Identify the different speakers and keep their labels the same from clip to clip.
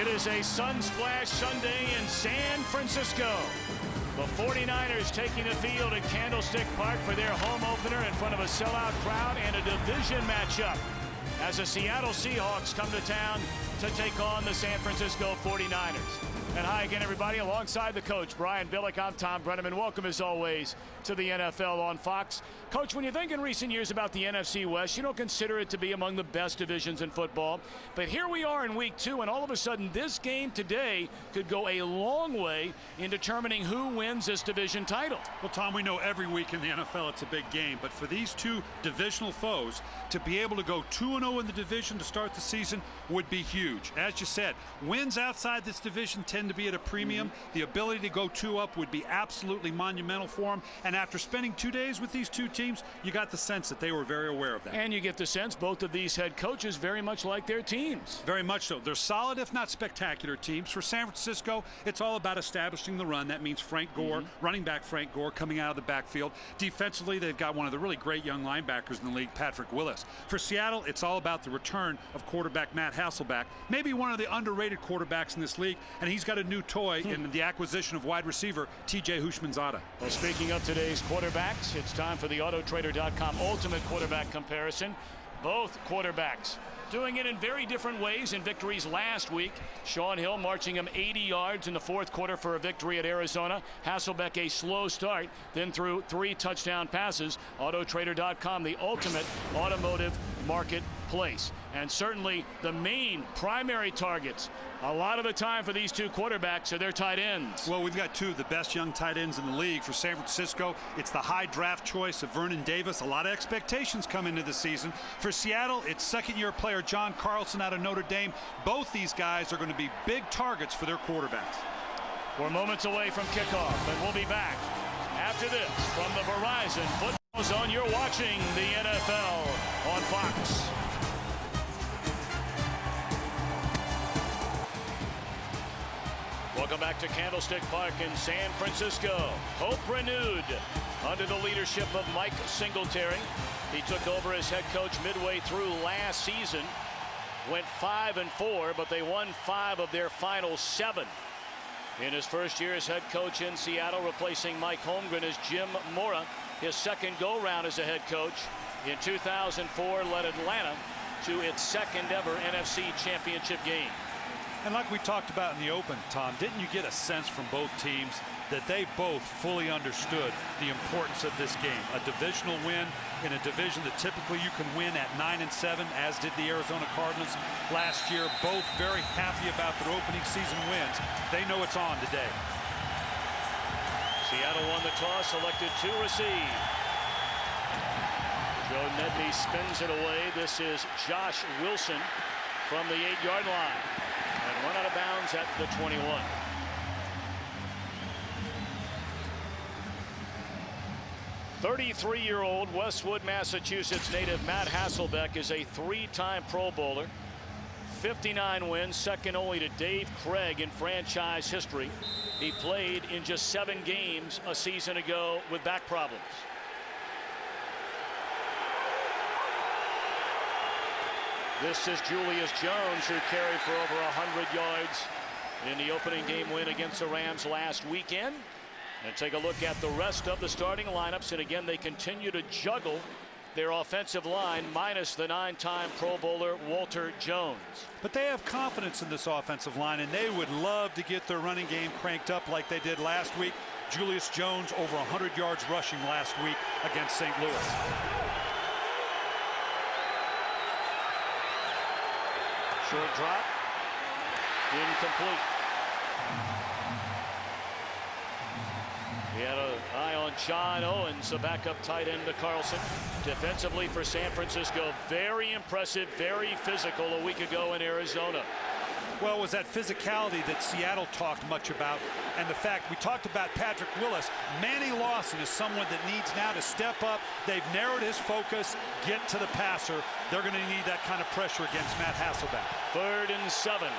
Speaker 1: It is a sun-splashed Sunday in San Francisco. The 49ers taking the field at Candlestick Park for their home opener in front of a sellout crowd and a division matchup as the Seattle Seahawks come to town to take on the San Francisco 49ers. And hi again, everybody. Alongside the coach, Brian Billick, I'm Tom Brenneman. Welcome, as always, to the NFL on Fox. Coach, when you think in recent years about the NFC West, you don't consider it to be among the best divisions in football. But here we are in week 2, and all of a sudden, this game today could go a long way in determining who wins this division title.
Speaker 2: Well, Tom, we know every week in the NFL it's a big game. But for these two divisional foes, to be able to go 2-0 in the division to start the season would be huge. As you said, wins outside this division tend to be at a premium. The ability to go 2-up would be absolutely monumental for them. And after spending 2 days with these two teams, you got the sense that they were very aware of that.
Speaker 1: And you get the sense both of these head coaches very much like their teams.
Speaker 2: Very much so. They're solid, if not spectacular teams. For San Francisco, it's all about establishing the run. That means Frank Gore, running back Frank Gore, coming out of the backfield. Defensively, they've got one of the really great young linebackers in the league, Patrick Willis. For Seattle, it's all about the return of quarterback Matt Hasselbeck, maybe one of the underrated quarterbacks in this league, and he's got a new toy in the acquisition of wide receiver T.J. Houshmandzadeh.
Speaker 1: Well, speaking of today's quarterbacks, it's time for the Autotrader.com Ultimate Quarterback Comparison. Both quarterbacks doing it in very different ways in victories last week. Shaun Hill marching him 80 yards in the fourth quarter for a victory at Arizona. Hasselbeck a slow start, then threw 3 touchdown passes. Autotrader.com, the ultimate automotive marketplace. And certainly the main primary targets a lot of the time for these two quarterbacks are their tight ends.
Speaker 2: Well, we've got two of the best young tight ends in the league. For San Francisco, it's the high draft choice of Vernon Davis. A lot of expectations come into the season. For Seattle, it's second-year player John Carlson out of Notre Dame. Both these guys are going to be big targets for their quarterbacks.
Speaker 1: We're moments away from kickoff, and we'll be back after this from the Verizon Football Zone. You're watching the NFL on Fox. Welcome back to Candlestick Park in San Francisco. Hope renewed under the leadership of Mike Singletary. He took over as head coach midway through last season. Went 5-4, but they won 5 of their final 7. In his first year as head coach in Seattle, replacing Mike Holmgren as Jim Mora. His second go-round as a head coach in 2004 led Atlanta to its second ever NFC Championship game.
Speaker 2: And like we talked about in the open, Tom, didn't you get a sense from both teams that they both fully understood the importance of this game? A divisional win in a division that typically you can win at 9-7, as did the Arizona Cardinals last year. Both very happy about their opening season wins. They know it's on today.
Speaker 1: Seattle won the toss, elected to receive. Joe Nedney spins it away. This is Josh Wilson from the 8-yard line. And run out of bounds at the 21. "33-year-old Westwood, Massachusetts native Matt Hasselbeck is a 3-time Pro Bowler. 59 wins, second only to Dave Craig in franchise history. He played in just 7 games a season ago with back problems. This is Julius Jones, who carried for over 100 yards in the opening game win against the Rams last weekend. And take a look at the rest of the starting lineups. And again, they continue to juggle their offensive line, minus the 9-time Pro Bowler Walter Jones.
Speaker 2: But they have confidence in this offensive line, and they would love to get their running game cranked up like they did last week. Julius Jones over 100 yards rushing last week against St. Louis.
Speaker 1: Short drop, incomplete. He had an eye on John Owens, the backup tight end to Carlson. Defensively for San Francisco, very impressive, very physical a week ago in Arizona.
Speaker 2: Well, it was that physicality that Seattle talked much about, and the fact we talked about Patrick Willis. Manny Lawson is someone that needs now to step up. They've narrowed his focus, get to the passer. They're going to need that kind of pressure against Matt Hasselbeck.
Speaker 1: 3rd and 7.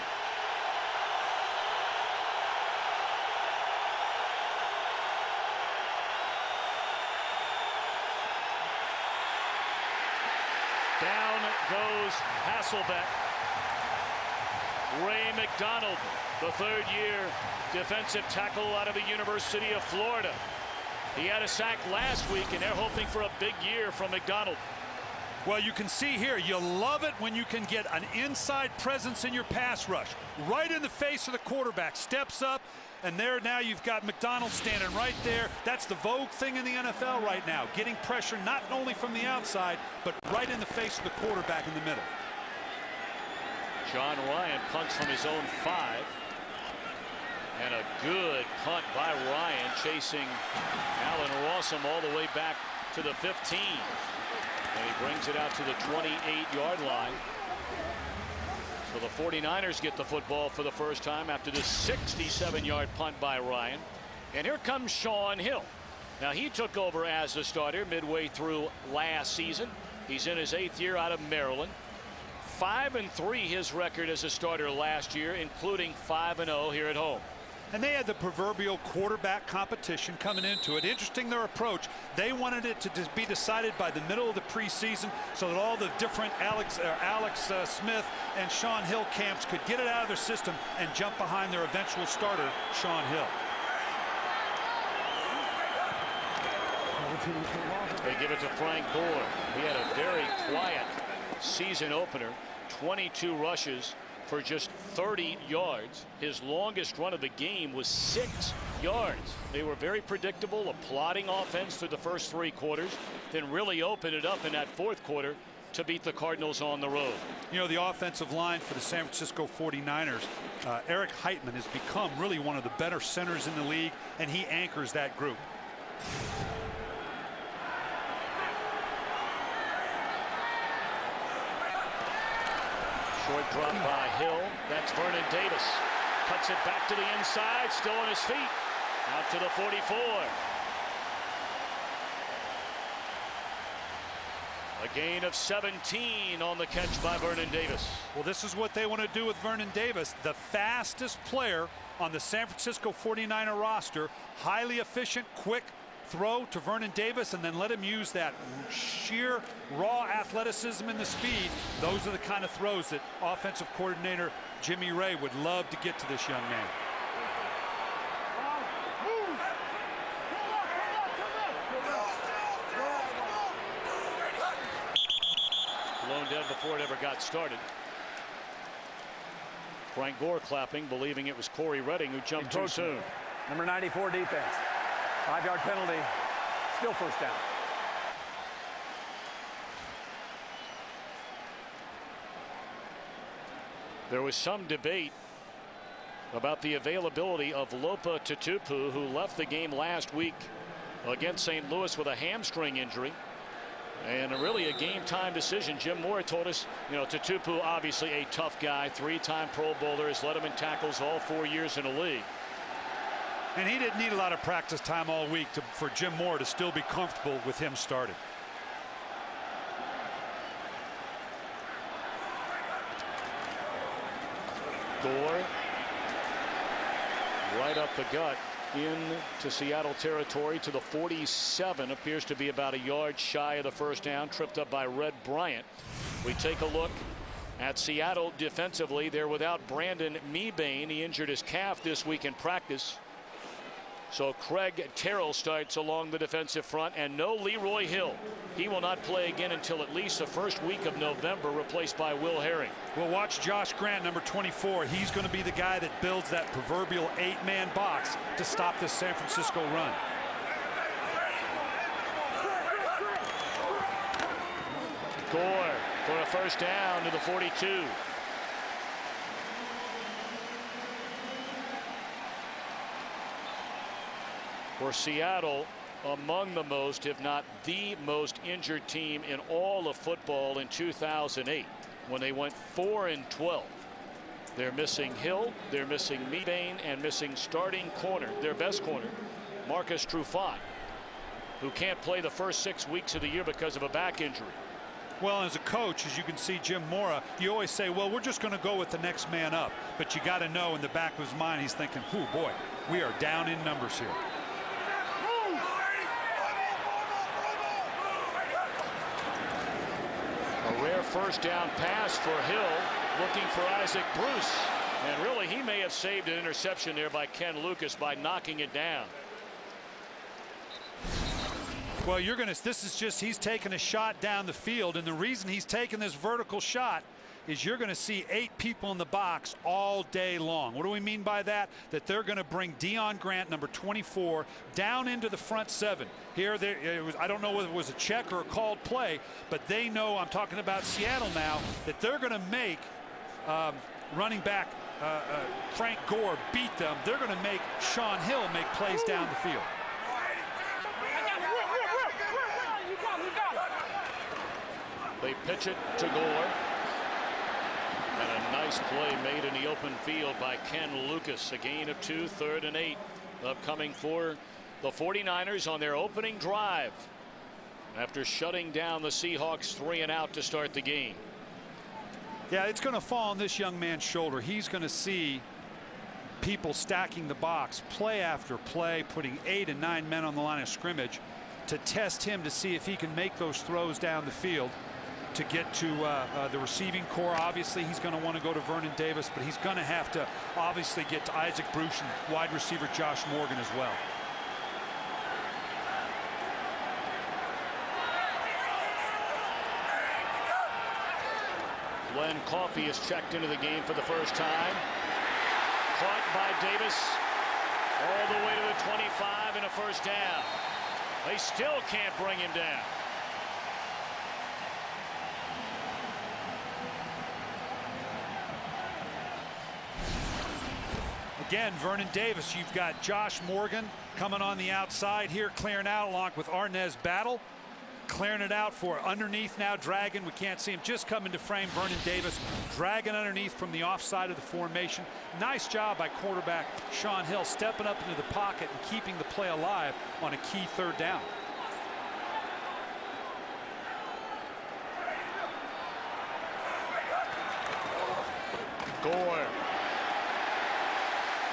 Speaker 1: Down goes Hasselbeck. Ray McDonald, the third-year defensive tackle out of the University of Florida. He had a sack last week, and they're hoping for a big year from McDonald.
Speaker 2: Well, you can see here, you love it when you can get an inside presence in your pass rush. Right in the face of the quarterback, steps up, and there now you've got McDonald standing right there. That's the vogue thing in the NFL right now, getting pressure not only from the outside, but right in the face of the quarterback in the middle.
Speaker 1: John Ryan punts from his own 5. And a good punt by Ryan, chasing Allen Rossum all the way back to the 15. And he brings it out to the 28-yard line. So the 49ers get the football for the first time after this 67-yard punt by Ryan. And here comes Shaun Hill. Now, he took over as a starter midway through last season. He's in his 8th year out of Maryland. 5-3 his record as a starter last year, including 5-0 here at home.
Speaker 2: And they had the proverbial quarterback competition coming into it. Interesting, their approach. They wanted it to be decided by the middle of the preseason so that all the different Alex Smith and Shaun Hill camps could get it out of their system and jump behind their eventual starter, Shaun Hill.
Speaker 1: They give it to Frank Gore. He had a very quiet season opener, 22 rushes for just 30 yards. His longest run of the game was 6 yards. They were very predictable, a plodding offense through the first 3 quarters, then really opened it up in that 4th quarter to beat the Cardinals on the road.
Speaker 2: You know, the offensive line for the San Francisco 49ers, Eric Heitman has become really one of the better centers in the league, and he anchors that group.
Speaker 1: Short drop by Hill. That's Vernon Davis. Cuts it back to the inside. Still on his feet. Out to the 44. A gain of 17 on the catch by Vernon Davis.
Speaker 2: Well, this is what they want to do with Vernon Davis, the fastest player on the San Francisco 49er roster. Highly efficient, quick throw to Vernon Davis, and then let him use that sheer raw athleticism and the speed. Those are the kind of throws that offensive coordinator Jimmy Ray would love to get to this young man.
Speaker 1: Blown dead before it ever got started. Frank Gore clapping, believing it was Corey Redding who jumped too soon.
Speaker 3: Number 94 defense. 5-yard penalty. Still first down.
Speaker 1: There was some debate about the availability of Lopa Tatupu, who left the game last week against St. Louis with a hamstring injury. And really a game time decision. Jim Moore told us, you know, Tatupu obviously a tough guy, 3-time Pro Bowler, has led him in tackles all 4 years in the league.
Speaker 2: And he didn't need a lot of practice time all week for Jim Moore to still be comfortable with him starting.
Speaker 1: Gore right up the gut into Seattle territory to the 47. Appears to be about a yard shy of the first down, tripped up by Red Bryant. We take a look at Seattle defensively. They're without Brandon Mebane. He injured his calf this week in practice. So Craig Terrell starts along the defensive front, and no Leroy Hill. He will not play again until at least the first week of November, replaced by Will Herring.
Speaker 2: Well, watch Josh Grant, number 24. He's going to be the guy that builds that proverbial 8-man box to stop this San Francisco run.
Speaker 1: Gore for a first down to the 42. For Seattle, among the most, if not the most injured team in all of football in 2008, when they went 4-12. They're missing Hill, they're missing Mebane, and missing starting corner, their best corner, Marcus Trufant, who can't play the first 6 weeks of the year because of a back injury.
Speaker 2: Well, as a coach, as you can see, Jim Mora, you always say, well, we're just going to go with the next man up. But you got to know in the back of his mind, he's thinking, oh boy, we are down in numbers here.
Speaker 1: A rare first down pass for Hill, looking for Isaac Bruce. And really, he may have saved an interception there by Ken Lucas by knocking it down.
Speaker 2: Well, this is just, he's taking a shot down the field, and the reason he's taking this vertical shot is you're going to see 8 people in the box all day long. What do we mean by that? That they're going to bring Deion Grant, number 24, down into the front 7. Here, I don't know whether it was a check or a called play, but they know, I'm talking about Seattle now, that they're going to make running back Frank Gore beat them. They're going to make Shaun Hill make plays down the field.
Speaker 1: They pitch it to Gore. And a nice play made in the open field by Ken Lucas. A gain of 2, 3rd and 8 upcoming for the 49ers on their opening drive after shutting down the Seahawks 3 and out to start the game.
Speaker 2: Yeah, it's going to fall on this young man's shoulder. He's going to see people stacking the box play after play, putting 8 and 9 men on the line of scrimmage to test him to see if he can make those throws down the field to get to the receiving core. Obviously, he's going to want to go to Vernon Davis, but he's going to have to obviously get to Isaac Bruce and wide receiver Josh Morgan as well.
Speaker 1: Glenn Coffey is checked into the game for the first time. Caught by Davis all the way to the 25 and a first down. They still can't bring him down.
Speaker 2: Again, Vernon Davis, you've got Josh Morgan coming on the outside here, clearing out along with Arnez Battle. Clearing it out for underneath now, dragging. We can't see him, just coming to frame. Vernon Davis dragging underneath from the offside of the formation. Nice job by quarterback Shaun Hill stepping up into the pocket and keeping the play alive on a key 3rd down.
Speaker 1: Gore.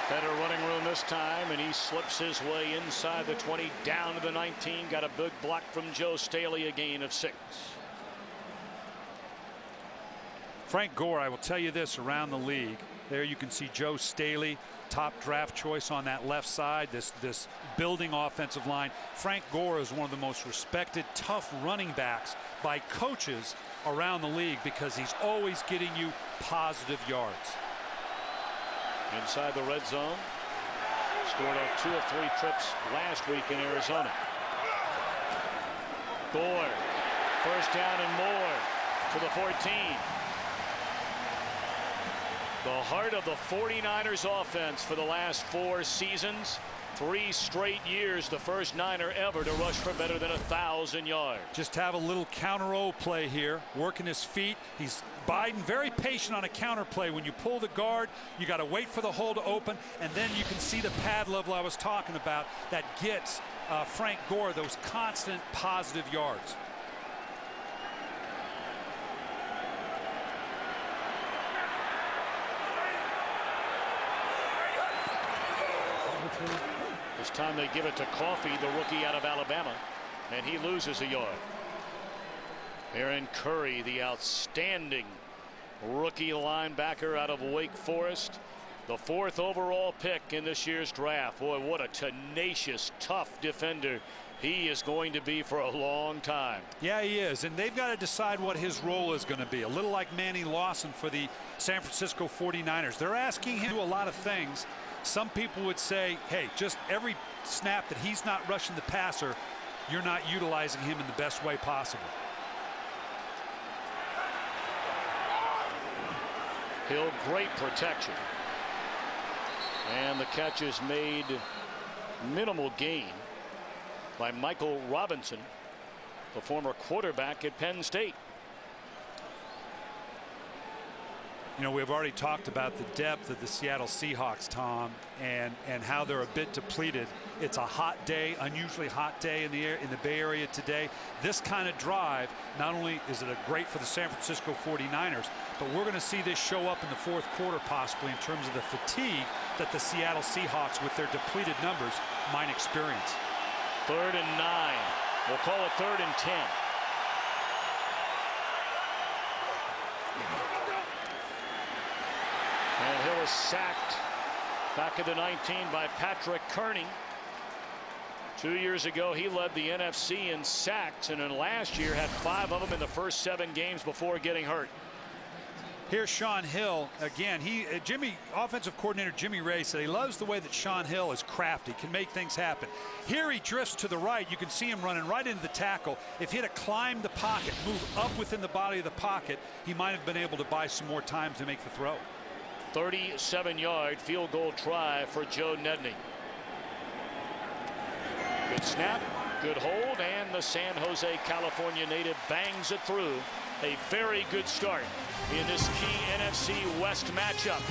Speaker 1: Better running room this time, and he slips his way inside the 20 down to the 19. Got a big block from Joe Staley, a gain of 6.
Speaker 2: Frank Gore, I will tell you this, around the league, there you can see Joe Staley, top draft choice on that left side, this building offensive line. Frank Gore is one of the most respected, tough running backs by coaches around the league because he's always getting you positive yards.
Speaker 1: Inside the red zone. Scored on 2 of 3 trips last week in Arizona. Gore. First down and more to the 14. The heart of the 49ers offense for the last 4 seasons. 3 straight years, the first Niner ever to rush for better than 1,000 yards.
Speaker 2: Just have a little counter-o play here, working his feet. He's Biden very patient on a counter play. When you pull the guard, you got to wait for the hole to open, and then you can see the pad level I was talking about that gets Frank Gore those constant positive yards.
Speaker 1: This time they give it to Coffey, the rookie out of Alabama, and he loses a yard. Aaron Curry, the outstanding rookie linebacker out of Wake Forest, the 4th overall pick in this year's draft. Boy, what a tenacious, tough defender he is going to be for a long time.
Speaker 2: Yeah, he is, and they've got to decide what his role is going to be. A little like Manny Lawson for the San Francisco 49ers. They're asking him to do a lot of things. Some people would say, hey, just every snap that he's not rushing the passer, you're not utilizing him in the best way possible.
Speaker 1: Hill, great protection. And the catch is made, minimal gain, by Michael Robinson, the former quarterback at Penn State.
Speaker 2: You know, we've already talked about the depth of the Seattle Seahawks, Tom, and how they're a bit depleted. It's a hot day, unusually hot day in the Bay Area today. This kind of drive, not only is it great for the San Francisco 49ers, but we're going to see this show up in the 4th quarter possibly in terms of the fatigue that the Seattle Seahawks with their depleted numbers might experience.
Speaker 1: 3rd and 9. We'll call it 3rd and 10. And Hill was sacked back at the 19 by Patrick Kearney. 2 years ago, he led the NFC in sacks, and then last year had 5 of them in the first 7 games before getting hurt.
Speaker 2: Here's Sean Hill again. Offensive coordinator Jimmy Ray said he loves the way that Sean Hill is crafty, can make things happen. Here he drifts to the right. You can see him running right into the tackle. If he'd have climbed the pocket, moved up within the body of the pocket, he might have been able to buy some more time to make the throw.
Speaker 1: 37-yard field goal try for Joe Nedney. Good snap, good hold, and the San Jose, California native bangs it through. A very good start in this key NFC West matchup.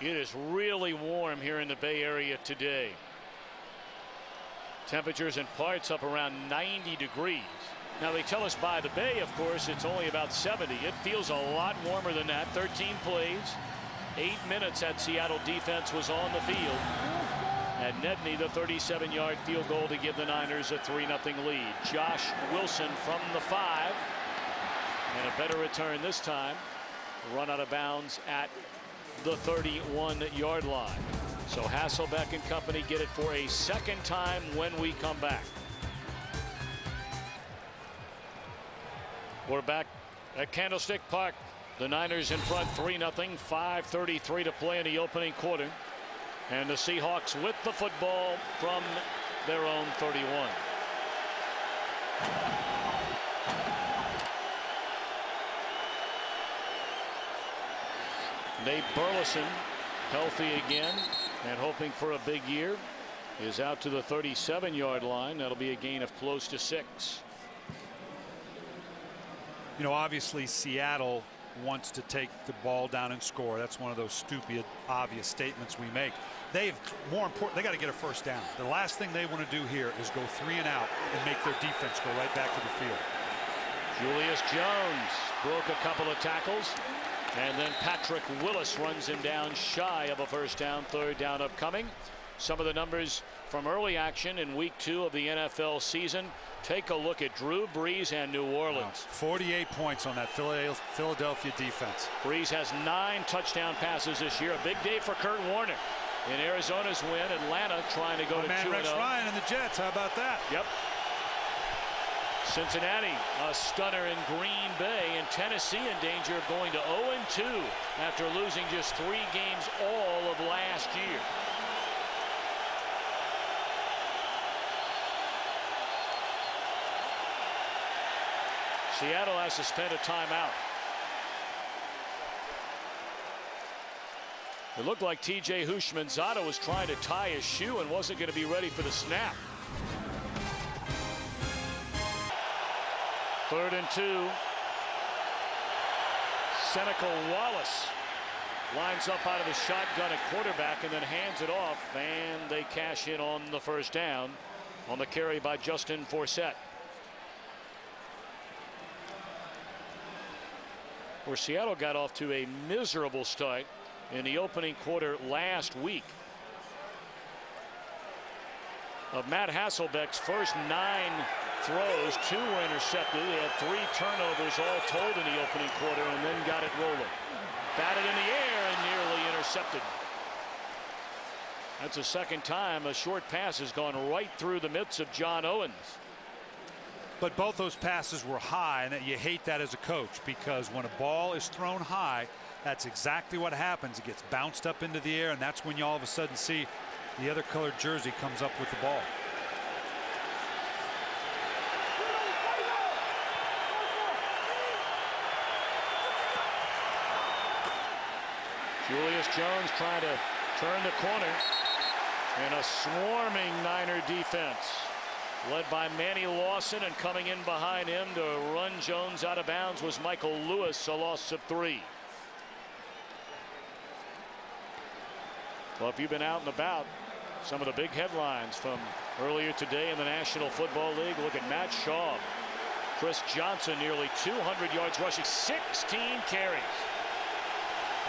Speaker 1: It is really warm here in the Bay Area today. Temperatures in parts up around 90 degrees. Now they tell us by the bay, of course, it's only about 70. It feels a lot warmer than that. 13 plays, 8 minutes that Seattle defense was on the field. And Nedney, the 37-yard field goal to give the Niners a 3-0 lead. Josh Wilson from the 5. And a better return this time. Run out of bounds at the 31-yard line. So Hasselbeck and company get it for a second time when we come back. We're back at Candlestick Park. The Niners in front 3-0. 5:33 to play in the opening quarter. And the Seahawks with the football from their own 31. Nate Burleson, healthy again and hoping for a big year, is out to the 37-yard line. That'll be a gain of close to 6.
Speaker 2: You know, obviously Seattle wants to take the ball down and score. That's one of those stupid, obvious statements we make. More important, they got to get a first down. The last thing they want to do here is go 3 and out and make their defense go right back to the field.
Speaker 1: Julius Jones broke a couple of tackles, and then Patrick Willis runs him down shy of a first down. 3rd down upcoming. Some of the numbers from early action in week 2 of the NFL season. Take a look at Drew Brees and New Orleans.
Speaker 2: Wow, 48 points on that Philadelphia defense.
Speaker 1: Brees has 9 touchdown passes this year. A big day for Kurt Warner. In Arizona's win, Atlanta trying to go to 2-0.
Speaker 2: Rex Ryan and the Jets, how about that?
Speaker 1: Yep. Cincinnati, a stunner in Green Bay, and Tennessee in danger of going to 0-2 after losing just 3 games all of last year. Seattle has to spend a timeout. It looked like T.J. Houshmandzadeh was trying to tie his shoe and wasn't going to be ready for the snap. 3rd and 2. Seneca Wallace lines up out of the shotgun at quarterback and then hands it off, and they cash in on the first down on the carry by Justin Forsett. Where Seattle got off to a miserable start in the opening quarter last week. Of Matt Hasselbeck's first 9 throws, 2 were intercepted. He had 3 turnovers all told in the opening quarter and then got it rolling. Batted in the air and nearly intercepted. That's the second time a short pass has gone right through the midst of John Owens.
Speaker 2: But both those passes were high, and you hate that as a coach, because when a ball is thrown high, that's exactly what happens. It gets bounced up into the air, and that's when you all of a sudden see the other colored jersey comes up with the ball.
Speaker 1: Julius Jones trying to turn the corner, and a swarming Niner defense led by Manny Lawson, and coming in behind him to run Jones out of bounds was Michael Lewis, a loss of 3. Well, if you've been out and about, some of the big headlines from earlier today in the National Football League. Look at Matt Schaub. Chris Johnson nearly 200 yards rushing, 16 carries.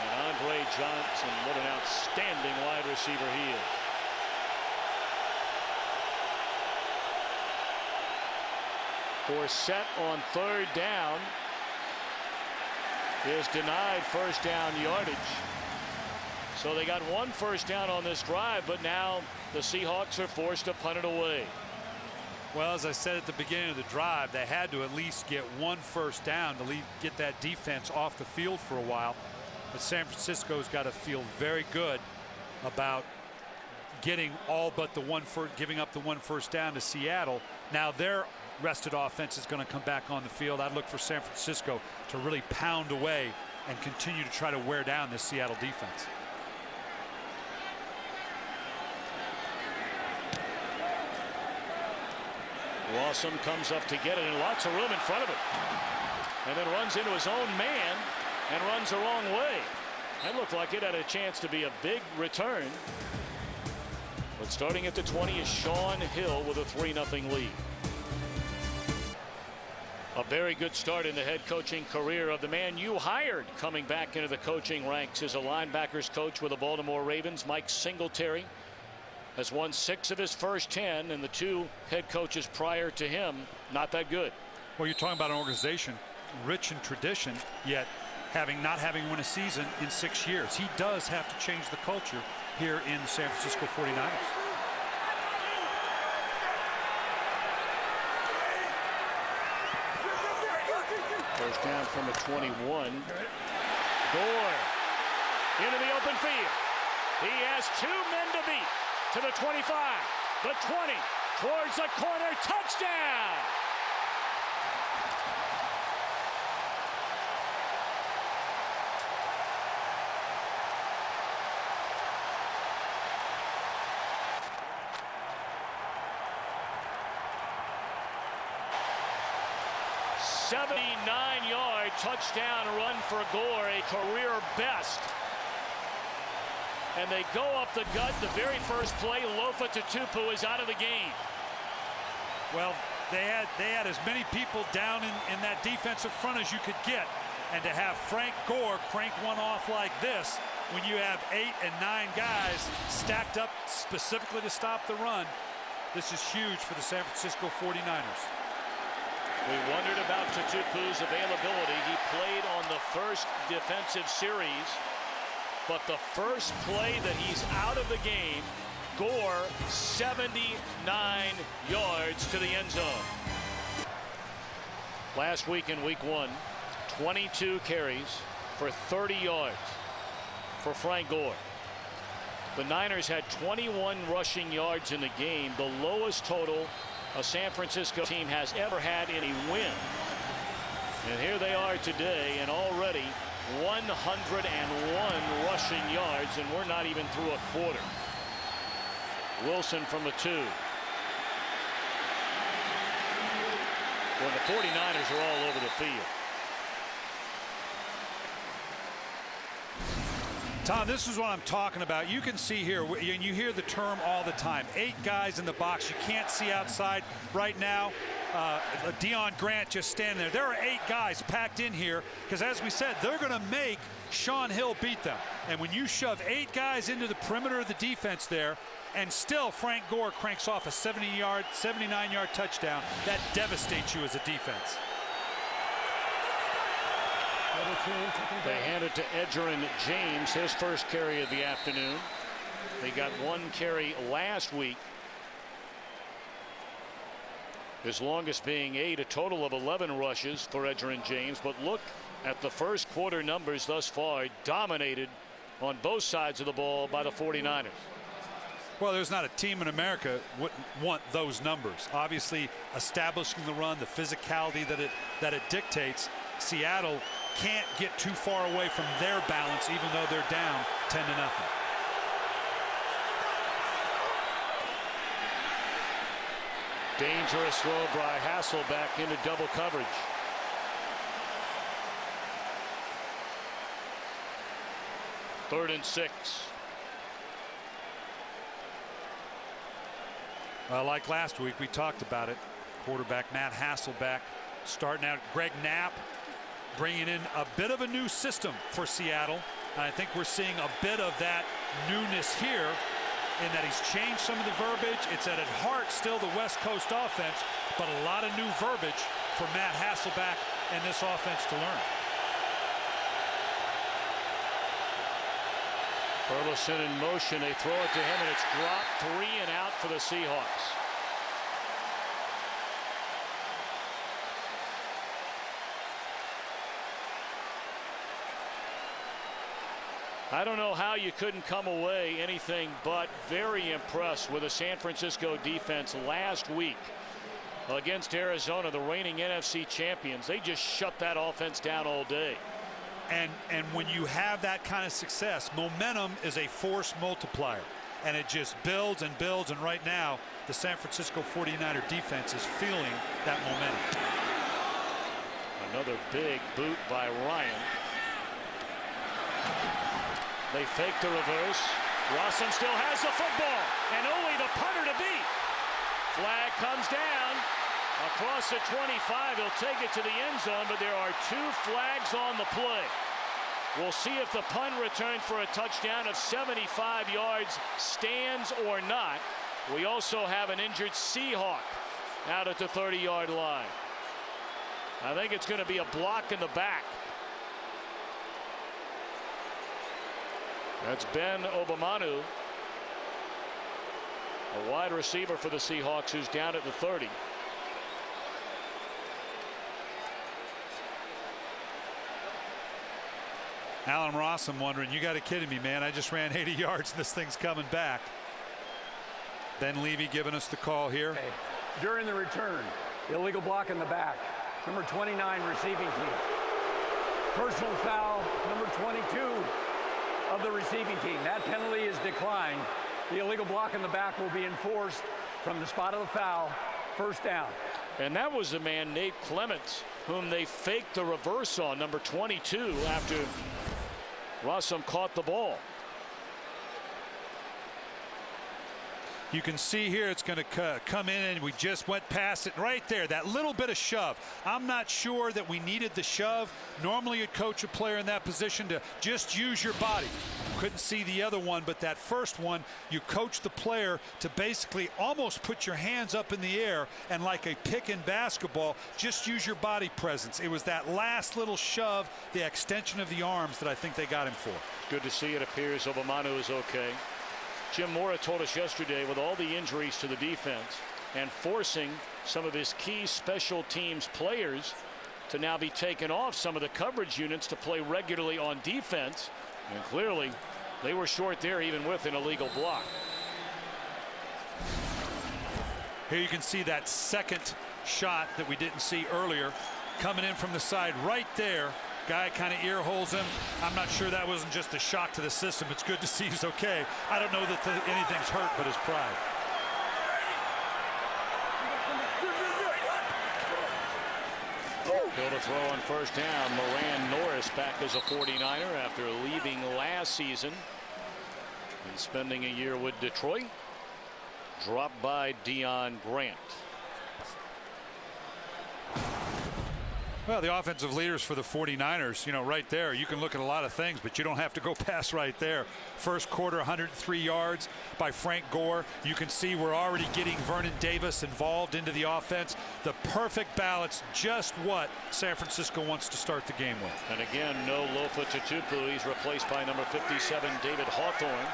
Speaker 1: And Andre Johnson, what an outstanding wide receiver he is. Forsett on 3rd down is denied first down yardage. So they got one first down on this drive, but now the Seahawks are forced to punt it away.
Speaker 2: Well, as I said at the beginning of the drive, they had to at least get one first down to get that defense off the field for a while. But San Francisco's got to feel very good about getting all but giving up the one first down to Seattle. Now their rested offense is going to come back on the field. I'd look for San Francisco to really pound away and continue to try to wear down this Seattle defense.
Speaker 1: Lawson comes up to get it, and lots of room in front of him, and then runs into his own man and runs the wrong way. That looked like it had a chance to be a big return. But starting at the 20 is Sean Hill with a 3-0 lead. A very good start in the head coaching career of the man you hired coming back into the coaching ranks as a linebackers coach with the Baltimore Ravens. Mike Singletary has won 6 of his first 10, and the 2 head coaches prior to him not that good.
Speaker 2: Well, you're talking about an organization rich in tradition, yet not having won a season in 6 years. He does have to change the culture here in the San Francisco 49ers.
Speaker 1: First down from the 21. Gore into the open field. He has 2 men to beat. To the 25, the 20, towards the corner, touchdown! "79-yard touchdown run for Gore, a career best." And they go up the gut the very first play. Lofa Tatupu is out of the game.
Speaker 2: Well, they had as many people down in that defensive front as you could get, and to have Frank Gore crank one off like this when you have 8 and 9 guys stacked up specifically to stop the run, this is huge for the San Francisco 49ers.
Speaker 1: We wondered about Tatupu's availability. He played on the first defensive series. But the first play that he's out of the game, Gore 79 yards to the end zone. Last week in week 1, 22 carries for 30 yards for Frank Gore. The Niners had 21 rushing yards in the game, the lowest total a San Francisco team has ever had in a win. And here they are today, and already 101 rushing yards, and we're not even through a quarter. Wilson from the 2. Well, the 49ers are all over the field.
Speaker 2: Tom, this is what I'm talking about. You can see here, and you hear the term all the time, 8 guys in the box. You can't see outside right now. Deion Grant just standing there. There are 8 guys packed in here because, as we said, they're going to make Sean Hill beat them. And when you shove 8 guys into the perimeter of the defense there, and still Frank Gore cranks off a 79-yard touchdown, that devastates you as a defense.
Speaker 1: They hand it to Edgerrin James, his first carry of the afternoon. They got 1 carry last week. His longest being 8, a total of 11 rushes for Edgerrin James. But look at the first quarter numbers thus far, dominated on both sides of the ball by the 49ers.
Speaker 2: Well, there's not a team in America wouldn't want those numbers. Obviously, establishing the run, the physicality that it dictates. Seattle can't get too far away from their balance, even though they're down 10-0.
Speaker 1: Dangerous throw by Hasselbeck into double coverage. Third and 6.
Speaker 2: Well, like last week, we talked about it. Quarterback Matt Hasselbeck starting out. Greg Knapp bringing in a bit of a new system for Seattle. And I think we're seeing a bit of that newness here in that he's changed some of the verbiage. It's at heart still the West Coast offense, but a lot of new verbiage for Matt Hasselbeck and this offense to learn.
Speaker 1: Burleson in motion. They throw it to him, and it's dropped 3 and out for the Seahawks. I don't know how you couldn't come away anything but very impressed with the San Francisco defense last week against Arizona, the reigning NFC champions. They just shut that offense down all day.
Speaker 2: And when you have that kind of success, momentum is a force multiplier, and it just builds and builds. And right now, the San Francisco 49er defense is feeling that momentum.
Speaker 1: Another big boot by Ryan. They fake the reverse. Rossum still has the football, and only the punter to beat. Flag comes down across the 25. He'll take it to the end zone, but there are 2 flags on the play. We'll see if the punt return for a touchdown of 75 yards stands or not. We also have an injured Seahawk out at the 30-yard line. I think it's going to be a block in the back. That's Ben Obamanu, a wide receiver for the Seahawks, who's down at the 30.
Speaker 2: Alan Ross, I'm wondering, you got to kidding me, man. I just ran 80 yards and this thing's coming back. Ben Levy giving us the call here.
Speaker 3: Okay. During the return, illegal block in the back. Number 29 receiving team. Personal foul, number 22 of the receiving team. That penalty is declined. The illegal block in the back will be enforced from the spot of the foul. First down.
Speaker 1: And that was the man, Nate Clements, whom they faked the reverse on, number 22, after Rossum caught the ball.
Speaker 2: You can see here it's going to come in, and we just went past it right there. That little bit of shove. I'm not sure that we needed the shove. Normally you'd coach a player in that position to just use your body. Couldn't see the other one, but that first one, you coach the player to basically almost put your hands up in the air, and like a pick in basketball, just use your body presence. It was that last little shove, the extension of the arms, that I think they got him for.
Speaker 1: Good to see. It appears Obamanu is okay. Jim Mora told us yesterday, with all the injuries to the defense and forcing some of his key special teams players to now be taken off some of the coverage units to play regularly on defense, and clearly they were short there even with an illegal block.
Speaker 2: Here you can see that second shot that we didn't see earlier coming in from the side right there. Guy kind of ear holes him. I'm not sure that wasn't just a shock to the system. It's good to see he's okay. I don't know that anything's hurt but his pride.
Speaker 1: Bill to throw on first down. Moran Norris back as a 49er after leaving last season and spending a year with Detroit. Dropped by Deion Grant.
Speaker 2: Well, the offensive leaders for the 49ers, you know, right there, you can look at a lot of things, but you don't have to go past right there. First quarter, 103 yards by Frank Gore. You can see we're already getting Vernon Davis involved into the offense. The perfect balance, just what San Francisco wants to start the game with.
Speaker 1: And again, no Lofa Tatupu. He's replaced by number 57, David Hawthorne.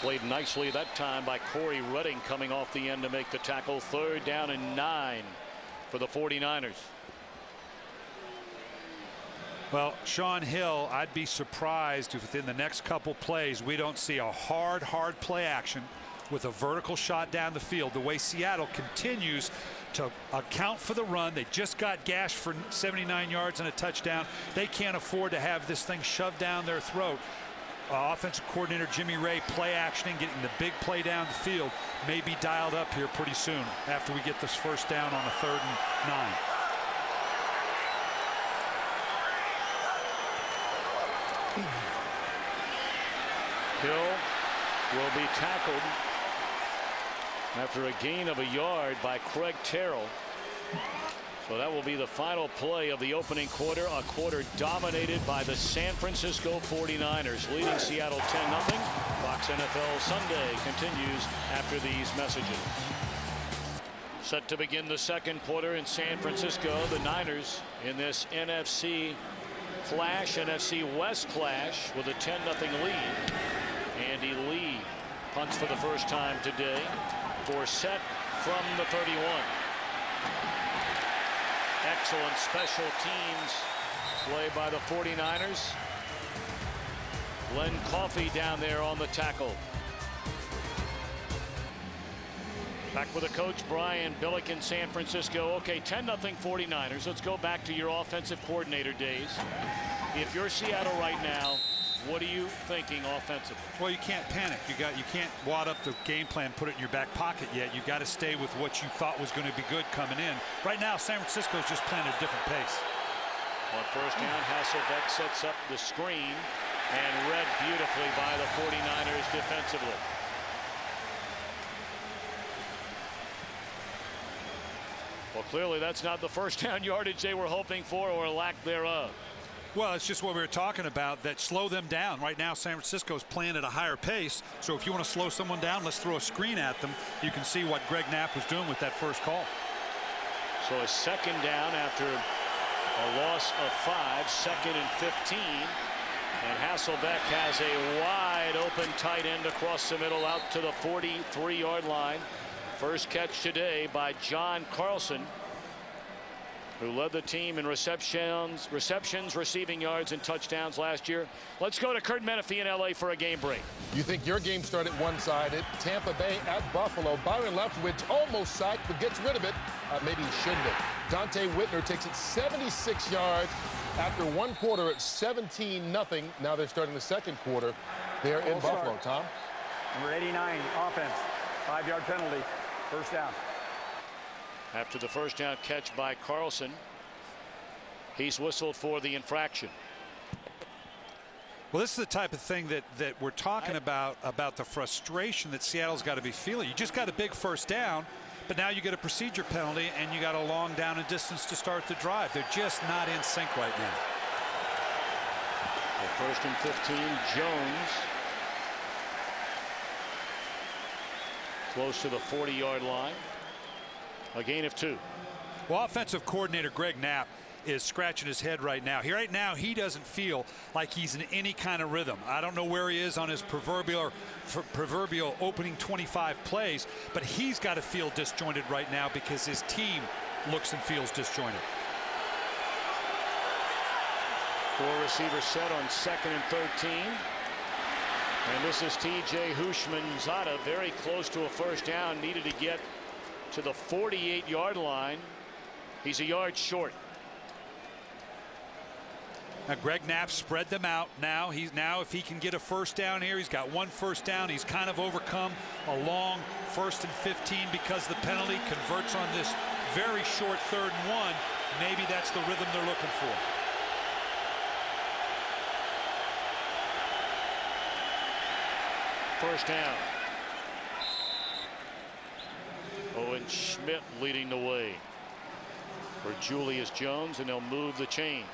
Speaker 1: Played nicely that time by Corey Redding, coming off the end to make the tackle. Third down and 9 for the 49ers.
Speaker 2: Well, Sean Hill, I'd be surprised if within the next couple plays we don't see a hard play action with a vertical shot down the field. The way Seattle continues to account for the run. They just got gashed for 79 yards and a touchdown. They can't afford to have this thing shoved down their throat. Offensive coordinator Jimmy Ray play actioning, getting the big play down the field, may be dialed up here pretty soon after we get this first down on a 3rd and 9.
Speaker 1: Hill will be tackled after a gain of a yard by Craig Terrell. So that will be the final play of the opening quarter, a quarter dominated by the San Francisco 49ers, leading Seattle 10-0. Fox NFL Sunday continues after these messages. Set to begin the second quarter in San Francisco. The Niners in this NFC Flash NFC West clash with a 10-0 lead. Andy Lee punts for the first time today. Forsett from the 31. Excellent special teams play by the 49ers. Glenn Coffey down there on the tackle. Back with the coach, Brian Billick in San Francisco. Okay, 10-0 49ers. Let's go back to your offensive coordinator days. If you're Seattle right now, what are you thinking offensively?
Speaker 2: Well, you can't panic. You can't wad up the game plan, put it in your back pocket yet. You've got to stay with what you thought was going to be good coming in. Right now, San Francisco's just playing at a different pace.
Speaker 1: On first down, Hasselbeck sets up the screen and read beautifully by the 49ers defensively. Well, clearly that's not the first down yardage they were hoping for, or lack thereof.
Speaker 2: Well, it's just what we were talking about, that slow them down. Right now, San Francisco is playing at a higher pace. So if you want to slow someone down, let's throw a screen at them. You can see what Greg Knapp was doing with that first call.
Speaker 1: So a second down after a loss of 5, 2nd and 15. And Hasselbeck has a wide open tight end across the middle out to the 43-yard line. First catch today by John Carlson, who led the team in receptions, receiving yards, and touchdowns last year. Let's go to Kurt Menefee in LA for a game break.
Speaker 4: You think your game started one-sided. Tampa Bay at Buffalo. Byron Leftwich almost sacked, but gets rid of it. Maybe he shouldn't have. Dante Whitner takes it 76 yards after one quarter at 17-0. Now they're starting the second quarter there in Buffalo. Tom?
Speaker 3: Number 89, offense. 5-yard penalty. First down.
Speaker 1: After the first down catch by Carlson, he's whistled for the infraction.
Speaker 2: Well, this is the type of thing that we're talking about the frustration that Seattle's got to be feeling. You just got a big first down, but now you get a procedure penalty and you got a long down and distance to start the drive. They're just not in sync right now.
Speaker 1: Well, 1st and 15, Jones. Close to the 40-yard line. A gain of 2.
Speaker 2: Well, offensive coordinator Greg Knapp is scratching his head right now. Right now, he doesn't feel like he's in any kind of rhythm. I don't know where he is on his proverbial opening 25 plays, but he's got to feel disjointed right now because his team looks and feels disjointed.
Speaker 1: 4 receivers set on 2nd and 13. And this is T.J. Hushmanzada, very close to a first down, needed to get to the 48-yard line. He's a yard short.
Speaker 2: Now Greg Knapp spread them out. Now if he can get a first down here, he's got one first down. He's kind of overcome a long 1st and 15 because the penalty converts on this very short 3rd and 1. Maybe that's the rhythm they're looking for.
Speaker 1: First down. Owen Schmidt leading the way for Julius Jones, and they'll move the chains.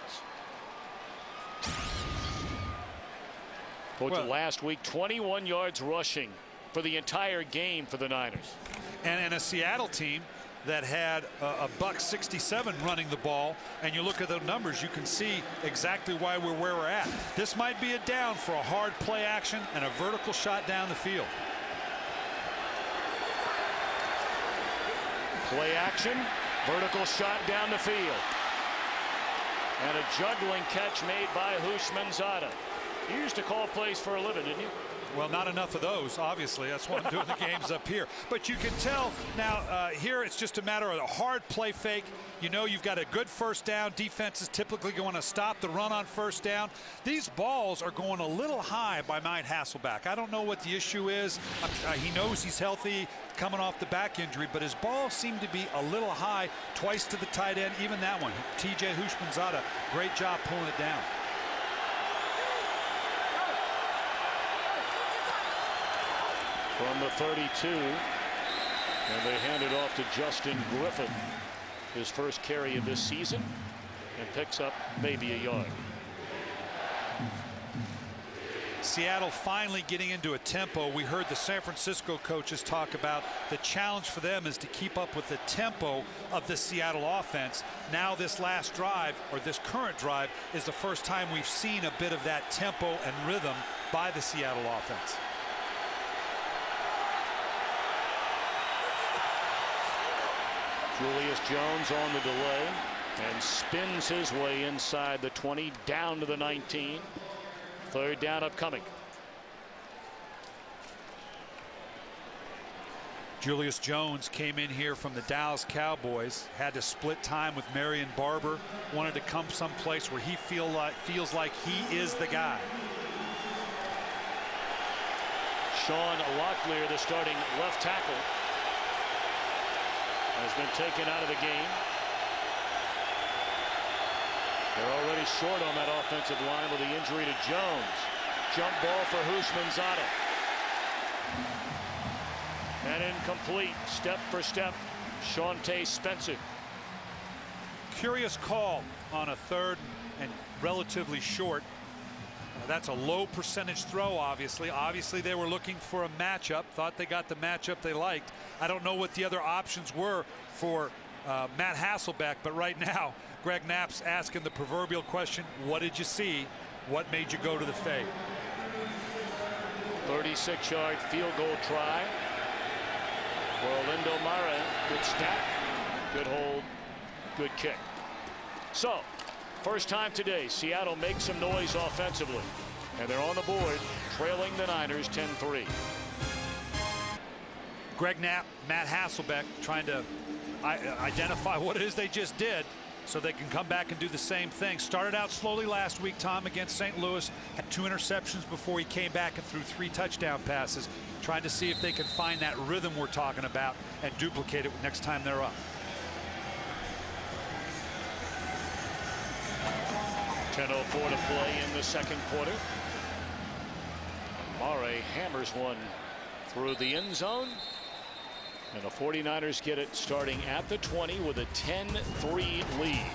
Speaker 1: Last week, 21 yards rushing for the entire game for the Niners.
Speaker 2: And a Seattle team that had a $167 running the ball, and you look at the numbers, you can see exactly why we're where we're at. This might be a down for a hard play action and a vertical shot down the field.
Speaker 1: Play action, vertical shot down the field. And a juggling catch made by Hushmanzada. You used to call plays for a living, didn't you?
Speaker 2: Well, not enough of those, obviously. That's why I'm doing the games up here. But you can tell now here it's just a matter of a hard play fake. You know you've got a good first down. Defense is typically going to stop the run on first down. These balls are going a little high by Mike Hasselbeck. I don't know what the issue is. He knows he's healthy coming off the back injury, but his balls seem to be a little high. Twice to the tight end, even that one. T.J. Hushmanzada, great job pulling it down.
Speaker 1: From the 32, and they hand it off to Justin Griffin, his first carry of this season, and picks up maybe a yard.
Speaker 2: Seattle finally getting into a tempo. We heard the San Francisco coaches talk about the challenge for them is to keep up with the tempo of the Seattle offense. Now this last drive, or this current drive, is the first time we've seen a bit of that tempo and rhythm by the Seattle offense.
Speaker 1: Julius Jones on the delay and spins his way inside the 20 down to the 19. Third down upcoming.
Speaker 2: Julius Jones came in here from the Dallas Cowboys, had to split time with Marion Barber, wanted to come someplace where he feels like he is the guy.
Speaker 1: Sean Locklear, the starting left tackle, has been taken out of the game. They're already short on that offensive line with the injury to Jones. Jump ball for Houshmandzadeh. And incomplete. Step for step. Shawntae Spencer.
Speaker 2: Curious call on a third and relatively short. That's a low percentage throw, obviously. Obviously, they were looking for a matchup. Thought they got the matchup they liked. I don't know what the other options were for Matt Hasselbeck, but right now, Greg Knapp's asking the proverbial question, what did you see? What made you go to the fade?
Speaker 1: 36-yard field goal try for Lindo Mara. Good snap, good hold, good kick. So, first time today, Seattle makes some noise offensively, and they're on the board, trailing the Niners 10-3.
Speaker 2: Greg Knapp, Matt Hasselbeck trying to identify what it is they just did so they can come back and do the same thing. Started out slowly last week, Tom, against St. Louis. Had 2 interceptions before he came back and threw 3 touchdown passes. Trying to see if they can find that rhythm we're talking about and duplicate it next time they're up.
Speaker 1: 10:04 to play in the second quarter. Murray hammers one through the end zone. And the 49ers get it starting at the 20 with a 10-3 lead.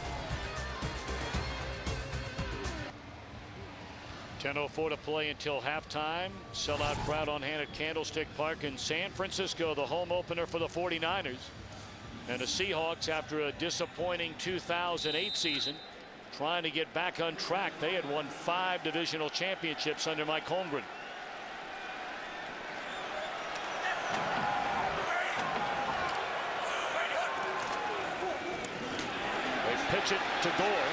Speaker 1: 10:04 to play until halftime. Sellout crowd on hand at Candlestick Park in San Francisco, the home opener for the 49ers. And the Seahawks, after a disappointing 2008 season, trying to get back on track. They had won 5 divisional championships under Mike Holmgren. They pitch it to Gore.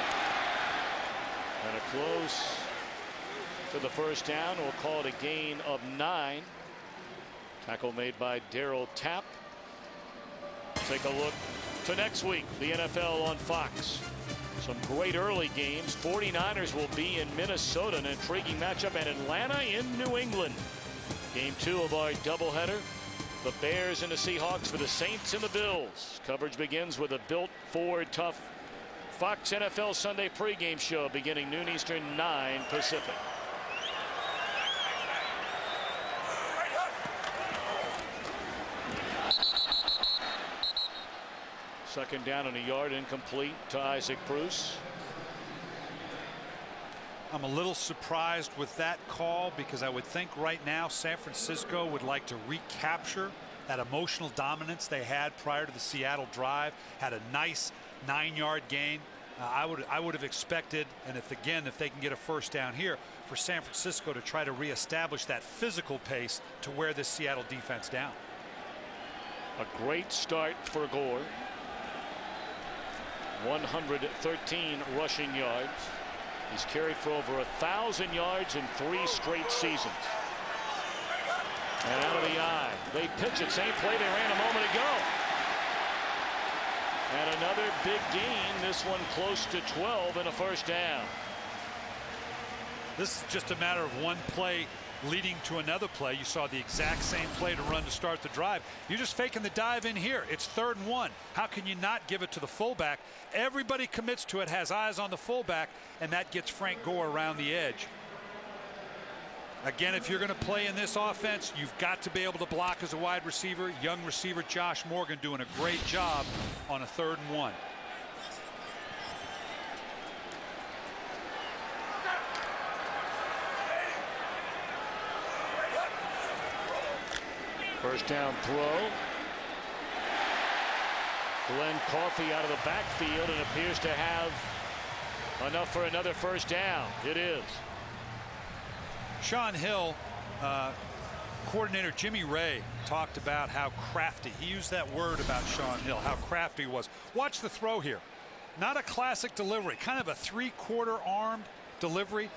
Speaker 1: And a close to the first down. We'll call it a gain of 9. Tackle made by Darryl Tapp. Take a look to next week. The NFL on Fox. Some great early games. 49ers will be in Minnesota, an intriguing matchup, and Atlanta in New England. Game 2 of our doubleheader. The Bears and the Seahawks for the Saints and the Bills. Coverage begins with a built Ford tough Fox NFL Sunday pregame show beginning noon Eastern, 9 Pacific. Second down and a yard, incomplete to Isaac Bruce.
Speaker 2: I'm a little surprised with that call because I would think right now San Francisco would like to recapture that emotional dominance they had prior to the Seattle drive. Had a nice 9-yard gain. I would have expected, and if they can get a first down here, for San Francisco to try to reestablish that physical pace to wear this Seattle defense down.
Speaker 1: A great start for Gore. 113 rushing yards. He's carried for over 1,000 yards in 3 straight seasons. And out of the eye. They pitch it. Same play they ran a moment ago. And another big gain. This one close to 12 and a first down.
Speaker 2: This is just a matter of one play leading to another play. You saw the exact same play to run to start the drive. You're just faking the dive in here. It's 3rd and 1. How can you not give it to the fullback? Everybody commits to it, has eyes on the fullback, and that gets Frank Gore around the edge. Again, if you're going to play in this offense, you've got to be able to block as a wide receiver. Young receiver Josh Morgan doing a great job on a 3rd and 1.
Speaker 1: First down throw. Glenn Coffey out of the backfield and appears to have enough for another first down. It is.
Speaker 2: Sean Hill, coordinator Jimmy Ray talked about how crafty. He used that word about Sean Hill, how crafty he was. Watch the throw here. Not a classic delivery, kind of a three-quarter armed delivery.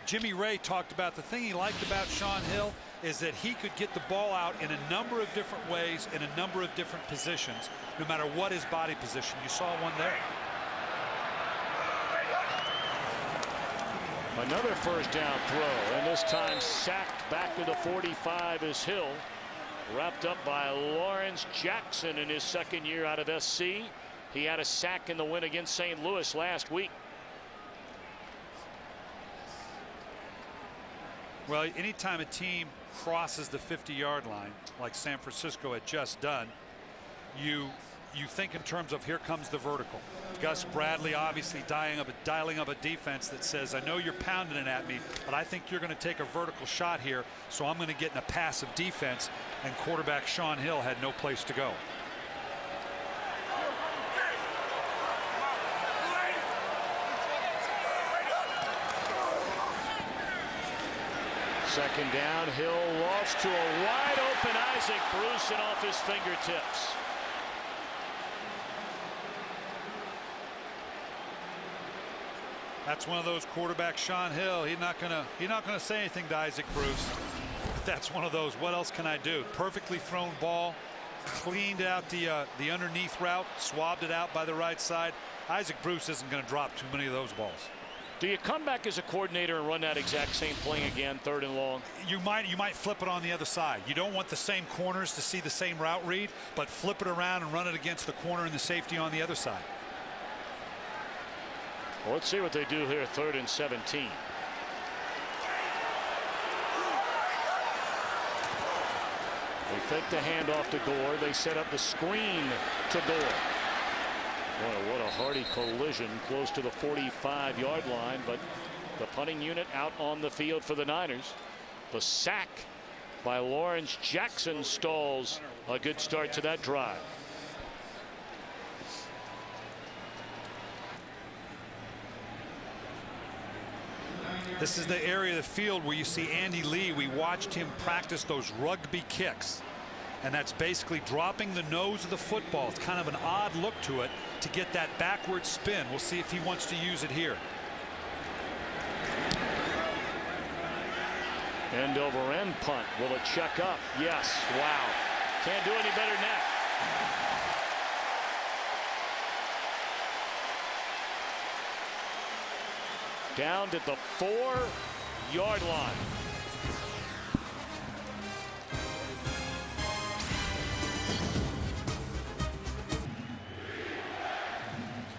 Speaker 2: Jimmy Ray talked about the thing he liked about Sean Hill is that he could get the ball out in a number of different ways in a number of different positions, no matter what his body position. You saw one there.
Speaker 1: Another first down throw, and this time sacked back to the 45 is Hill. Wrapped up by Lawrence Jackson in his second year out of SC. He had a sack in the win against St. Louis last week.
Speaker 2: Well, anytime a team crosses the 50-yard line, like San Francisco had just done, you think in terms of here comes the vertical. Gus Bradley obviously dialing up a defense that says, I know you're pounding it at me, but I think you're going to take a vertical shot here, so I'm going to get in a passive defense, and quarterback Sean Hill had no place to go.
Speaker 1: Second down, Hill lost to a wide open Isaac Bruce and off his fingertips.
Speaker 2: That's one of those quarterbacks, Sean Hill. He's not gonna say anything to Isaac Bruce. But that's one of those. What else can I do? Perfectly thrown ball, cleaned out the underneath route, swabbed it out by the right side. Isaac Bruce isn't going to drop too many of those balls.
Speaker 1: Do you come back as a coordinator and run that exact same play again, third and long?
Speaker 2: You might flip it on the other side. You don't want the same corners to see the same route read, but flip it around and run it against the corner and the safety on the other side.
Speaker 1: Well, let's see what they do here, third and 17. They fake the handoff to Gore. They set up the screen to Gore. What a hardy collision close to the 45-yard line, but the punting unit out on the field for the Niners. The sack by Lawrence Jackson stalls a good start to that drive.
Speaker 2: This is the area of the field where you see Andy Lee. We watched him practice those rugby kicks. And that's basically dropping the nose of the football. It's kind of an odd look to it to get that backward spin. We'll see if he wants to use it here.
Speaker 1: End over end punt. Will it check up? Yes. Wow. Can't do any better than that. Down to the 4-yard line.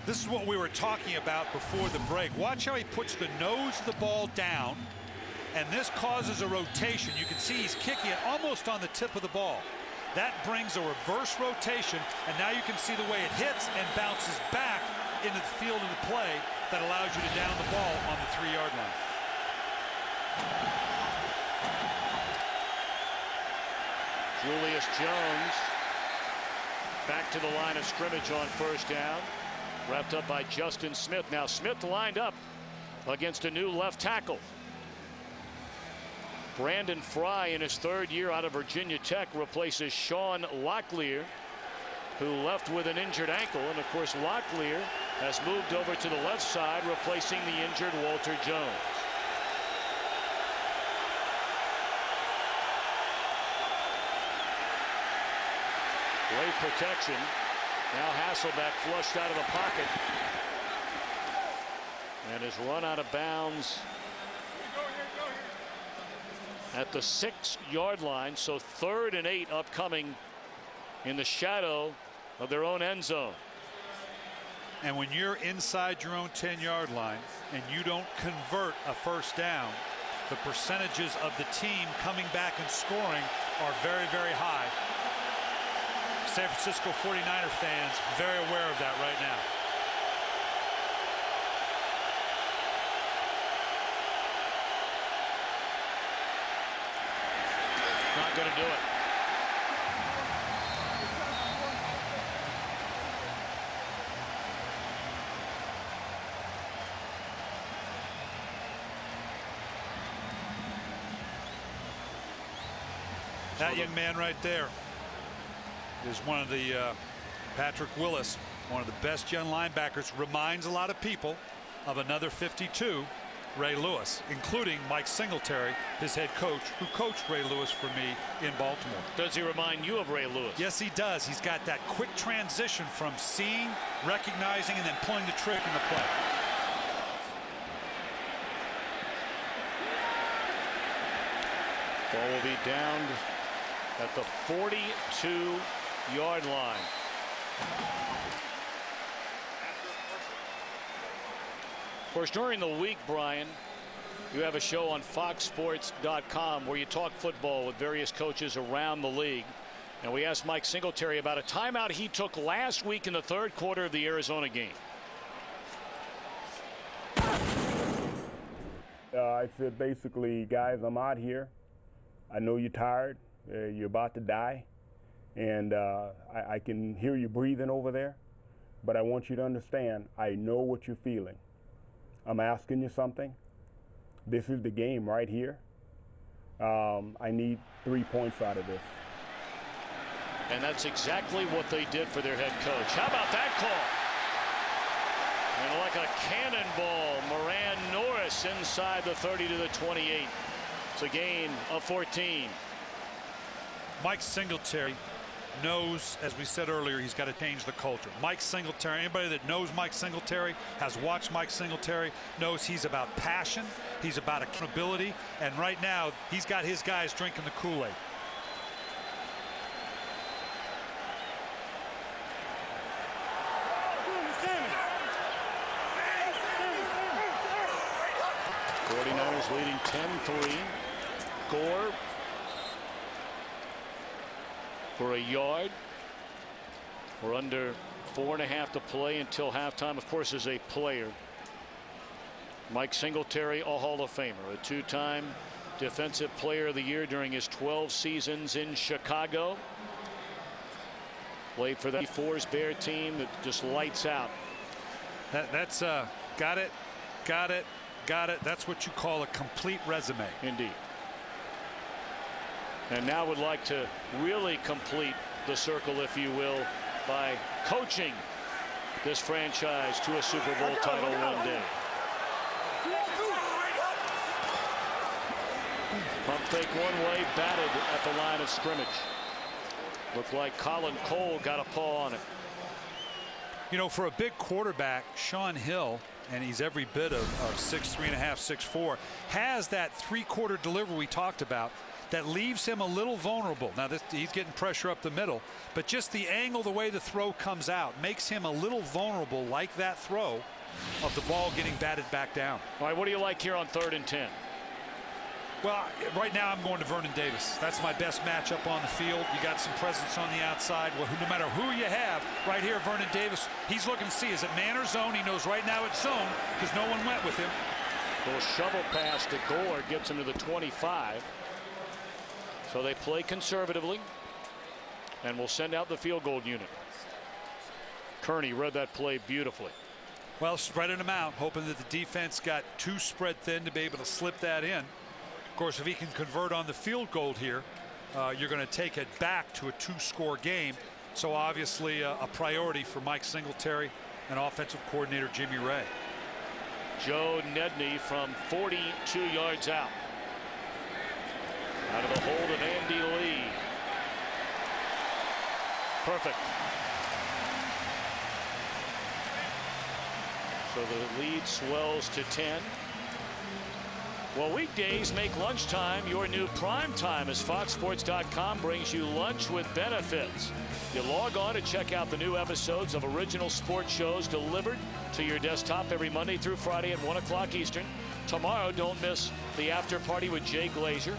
Speaker 2: This is what we were talking about before the break. Watch how he puts the nose of the ball down, and this causes a rotation. You can see he's kicking it almost on the tip of the ball. That brings a reverse rotation, and now you can see the way it hits and bounces back into the field of the play that allows you to down the ball on the 3-yard line.
Speaker 1: Julius Jones back to the line of scrimmage on first down. Wrapped up by Justin Smith. Now Smith lined up against a new left tackle. Brandon Fry, in his third year out of Virginia Tech, replaces Sean Locklear, who left with an injured ankle. And of course, Locklear has moved over to the left side, replacing the injured Walter Jones. Great protection. Now Hasselbeck flushed out of the pocket and is run out of bounds at the 6-yard line. So 3rd and 8 upcoming in the shadow of their own end zone.
Speaker 2: And when you're inside your own 10-yard line and you don't convert a first down, the percentages of the team coming back and scoring are very, very high. San Francisco 49er fans very aware of that right now.
Speaker 1: Not going to do it.
Speaker 2: That young man right there is one of the Patrick Willis, one of the best young linebackers. Reminds a lot of people of another 52, Ray Lewis, including Mike Singletary, his head coach, who coached Ray Lewis for me in Baltimore.
Speaker 1: Does he remind you of Ray Lewis?
Speaker 2: Yes, he does. He's got that quick transition from seeing, recognizing, and then pulling the trick in the play.
Speaker 1: Ball will be down at the 42-yard line. Of course, during the week, Brian, you have a show on foxsports.com where you talk football with various coaches around the league. And we asked Mike Singletary about a timeout he took last week in the third quarter of the Arizona game.
Speaker 5: I said, basically, guys, I'm out here. I know you're tired. You're about to die. And I can hear you breathing over there. But I want you to understand, I know what you're feeling. I'm asking you something. This is the game right here. I need 3 points out of this.
Speaker 1: And that's exactly what they did for their head coach. How about that call? And like a cannonball, Moran Norris inside the 30 to the 28. It's a gain of 14.
Speaker 2: Mike Singletary knows, as we said earlier, he's got to change the culture. Mike Singletary, anybody that knows Mike Singletary, has watched Mike Singletary, knows he's about passion, he's about accountability, and right now he's got his guys drinking the Kool-Aid.
Speaker 1: Leading 10-3. Gore for a yard. We're under 4.5 to play until halftime. Of course, as a player, Mike Singletary, a Hall of Famer, a two-time Defensive Player of the Year during his 12 seasons in Chicago. Played for that 4's Bear team that just lights out.
Speaker 2: That's got it. That's what you call a complete resume.
Speaker 1: Indeed. And now would like to really complete the circle, if you will, by coaching this franchise to a Super Bowl title one day. Pump fake one way, batted at the line of scrimmage. Looked like Colin Cole got a paw on it.
Speaker 2: You know, for a big quarterback, Sean Hill, and he's every bit of 6'3.5", 6'4", has that three-quarter delivery we talked about that leaves him a little vulnerable. Now, he's getting pressure up the middle, but just the angle, the way the throw comes out, makes him a little vulnerable, like that throw of the ball getting batted back down.
Speaker 1: All right, what do you like here on 3rd and 10?
Speaker 2: Well, right now I'm going to Vernon Davis. That's my best matchup on the field. You got some presence on the outside. Well, no matter who you have, right here, Vernon Davis, he's looking to see, is it man or zone? He knows right now it's zone because no one went with him.
Speaker 1: Little shovel pass to Gore gets him to the 25. So they play conservatively and will send out the field goal unit. Kearney read that play beautifully.
Speaker 2: Well, spreading them out, hoping that the defense got too spread thin to be able to slip that in. Of course, if he can convert on the field goal here, you're going to take it back to a 2-score game. So obviously a priority for Mike Singletary and offensive coordinator Jimmy Ray.
Speaker 1: Joe Nedney from 42 yards out. Out of the hold of Andy Lee. Perfect. So the lead swells to 10. Well, weekdays make lunchtime your new prime time as foxsports.com brings you lunch with benefits. You log on to check out the new episodes of original sports shows delivered to your desktop every Monday through Friday at 1 o'clock Eastern. Tomorrow, don't miss the after party with Jay Glazer.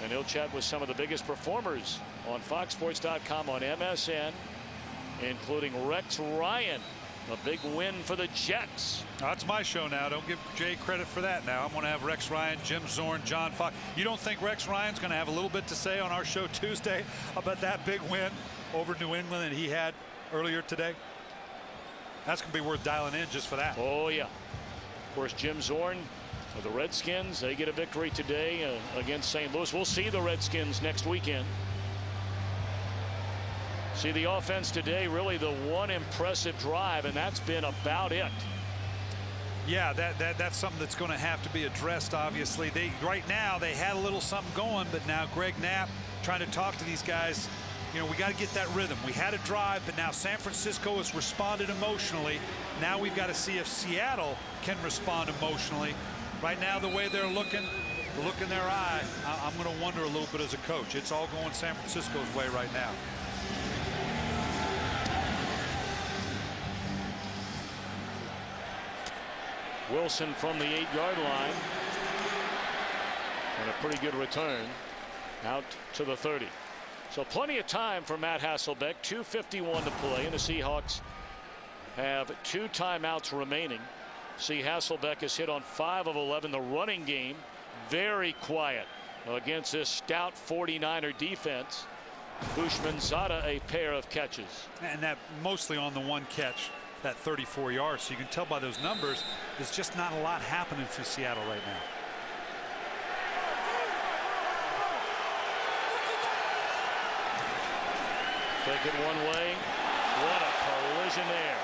Speaker 1: And he'll chat with some of the biggest performers on foxsports.com on MSN, including Rex Ryan. A big win for the Jets.
Speaker 2: That's my show now. Don't give Jay credit for that now. I'm going to have Rex Ryan, Jim Zorn, John Fox. You don't think Rex Ryan's going to have a little bit to say on our show Tuesday about that big win over New England that he had earlier today? That's going to be worth dialing in just for that.
Speaker 1: Oh, yeah. Of course, Jim Zorn The Redskins, they get a victory today against St. Louis. We'll see the Redskins next weekend. See the offense today, really the one impressive drive, and that's been about it.
Speaker 2: Yeah, that's something that's going to have to be addressed. Obviously, right now they had a little something going, but now Greg Knapp trying to talk to these guys. You know, we got to get that rhythm. We had a drive, but now San Francisco has responded emotionally. Now we've got to see if Seattle can respond emotionally. Right now, the way they're looking, the look in their eye, I'm going to wonder a little bit as a coach. It's all going San Francisco's way right now.
Speaker 1: Wilson from the 8-yard line. And a pretty good return out to the 30. So plenty of time for Matt Hasselbeck. 2:51 to play, and the Seahawks have 2 timeouts remaining. See, Hasselbeck has hit on 5 of 11. The running game very quiet against this stout 49er defense. Bushman-Zada a pair of catches.
Speaker 2: And that mostly on the one catch, that 34 yards. So you can tell by those numbers, there's just not a lot happening for Seattle right now.
Speaker 1: Take it one way. What a collision there.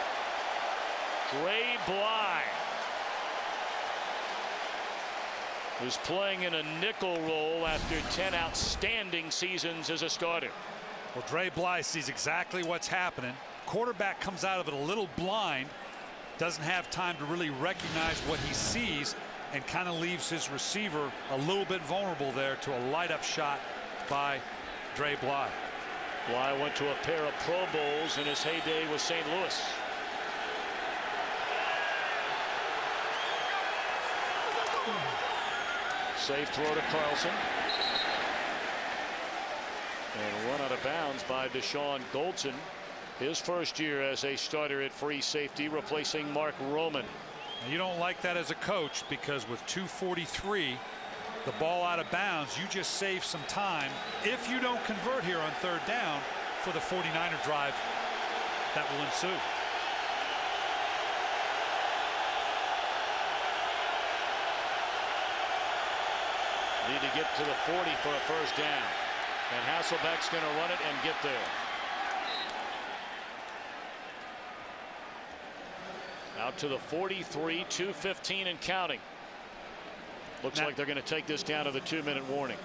Speaker 1: Dre Bly, who's playing in a nickel role after 10 outstanding seasons as a starter.
Speaker 2: Well, Dre Bly sees exactly what's happening. Quarterback comes out of it a little blind, doesn't have time to really recognize what he sees, and kind of leaves his receiver a little bit vulnerable there to a light-up shot by Dre Bly.
Speaker 1: Bly went to a pair of Pro Bowls in his heyday with St. Louis. Safe throw to Carlson. And run out of bounds by Deshaun Goldson. His first year as a starter at free safety, replacing Mark Roman.
Speaker 2: Now, you don't like that as a coach, because with 2:43, the ball out of bounds, you just save some time if you don't convert here on 3rd down for the 49er drive that will ensue.
Speaker 1: Need to get to the 40 for a first down. And Hasselbeck's going to run it and get there. Out to the 43, 2:15 and counting. Looks like they're going to take this down to the 2-minute warning.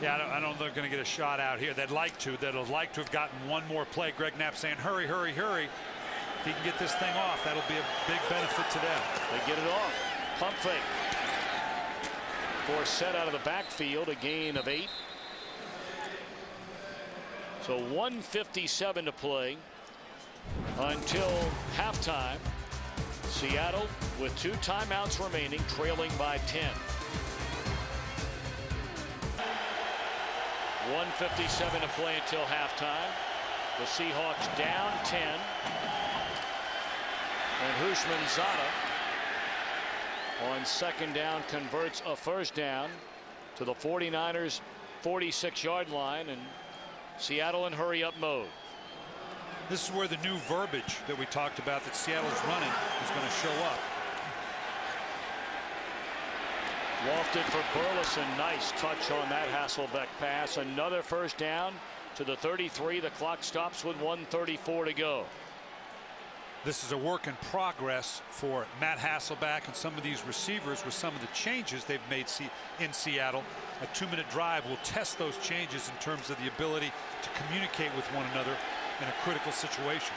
Speaker 2: Yeah, I don't know they're going to get a shot out here. They'd like to. They'd have liked to have gotten one more play. Greg Knapp saying, hurry, hurry, hurry. If he can get this thing off, that'll be a big benefit to them.
Speaker 1: They get it off. Pump fake. Force set out of the backfield, a gain of 8. So 1:57 to play until halftime. Seattle with 2 timeouts remaining, trailing by 10. 1:57 to play until halftime. The Seahawks down 10. And Bushman-Zada on 2nd down converts a first down to the 49ers 46-yard line, and Seattle in hurry-up mode.
Speaker 2: This is where the new verbiage that we talked about that Seattle's running is going to show up.
Speaker 1: Lofted for Burleson. Nice touch on that Hasselbeck pass. Another first down to the 33. The clock stops with 1:34 to go.
Speaker 2: This is a work in progress for Matt Hasselbeck and some of these receivers with some of the changes they've made in Seattle. A 2-minute drive will test those changes in terms of the ability to communicate with one another in a critical situation.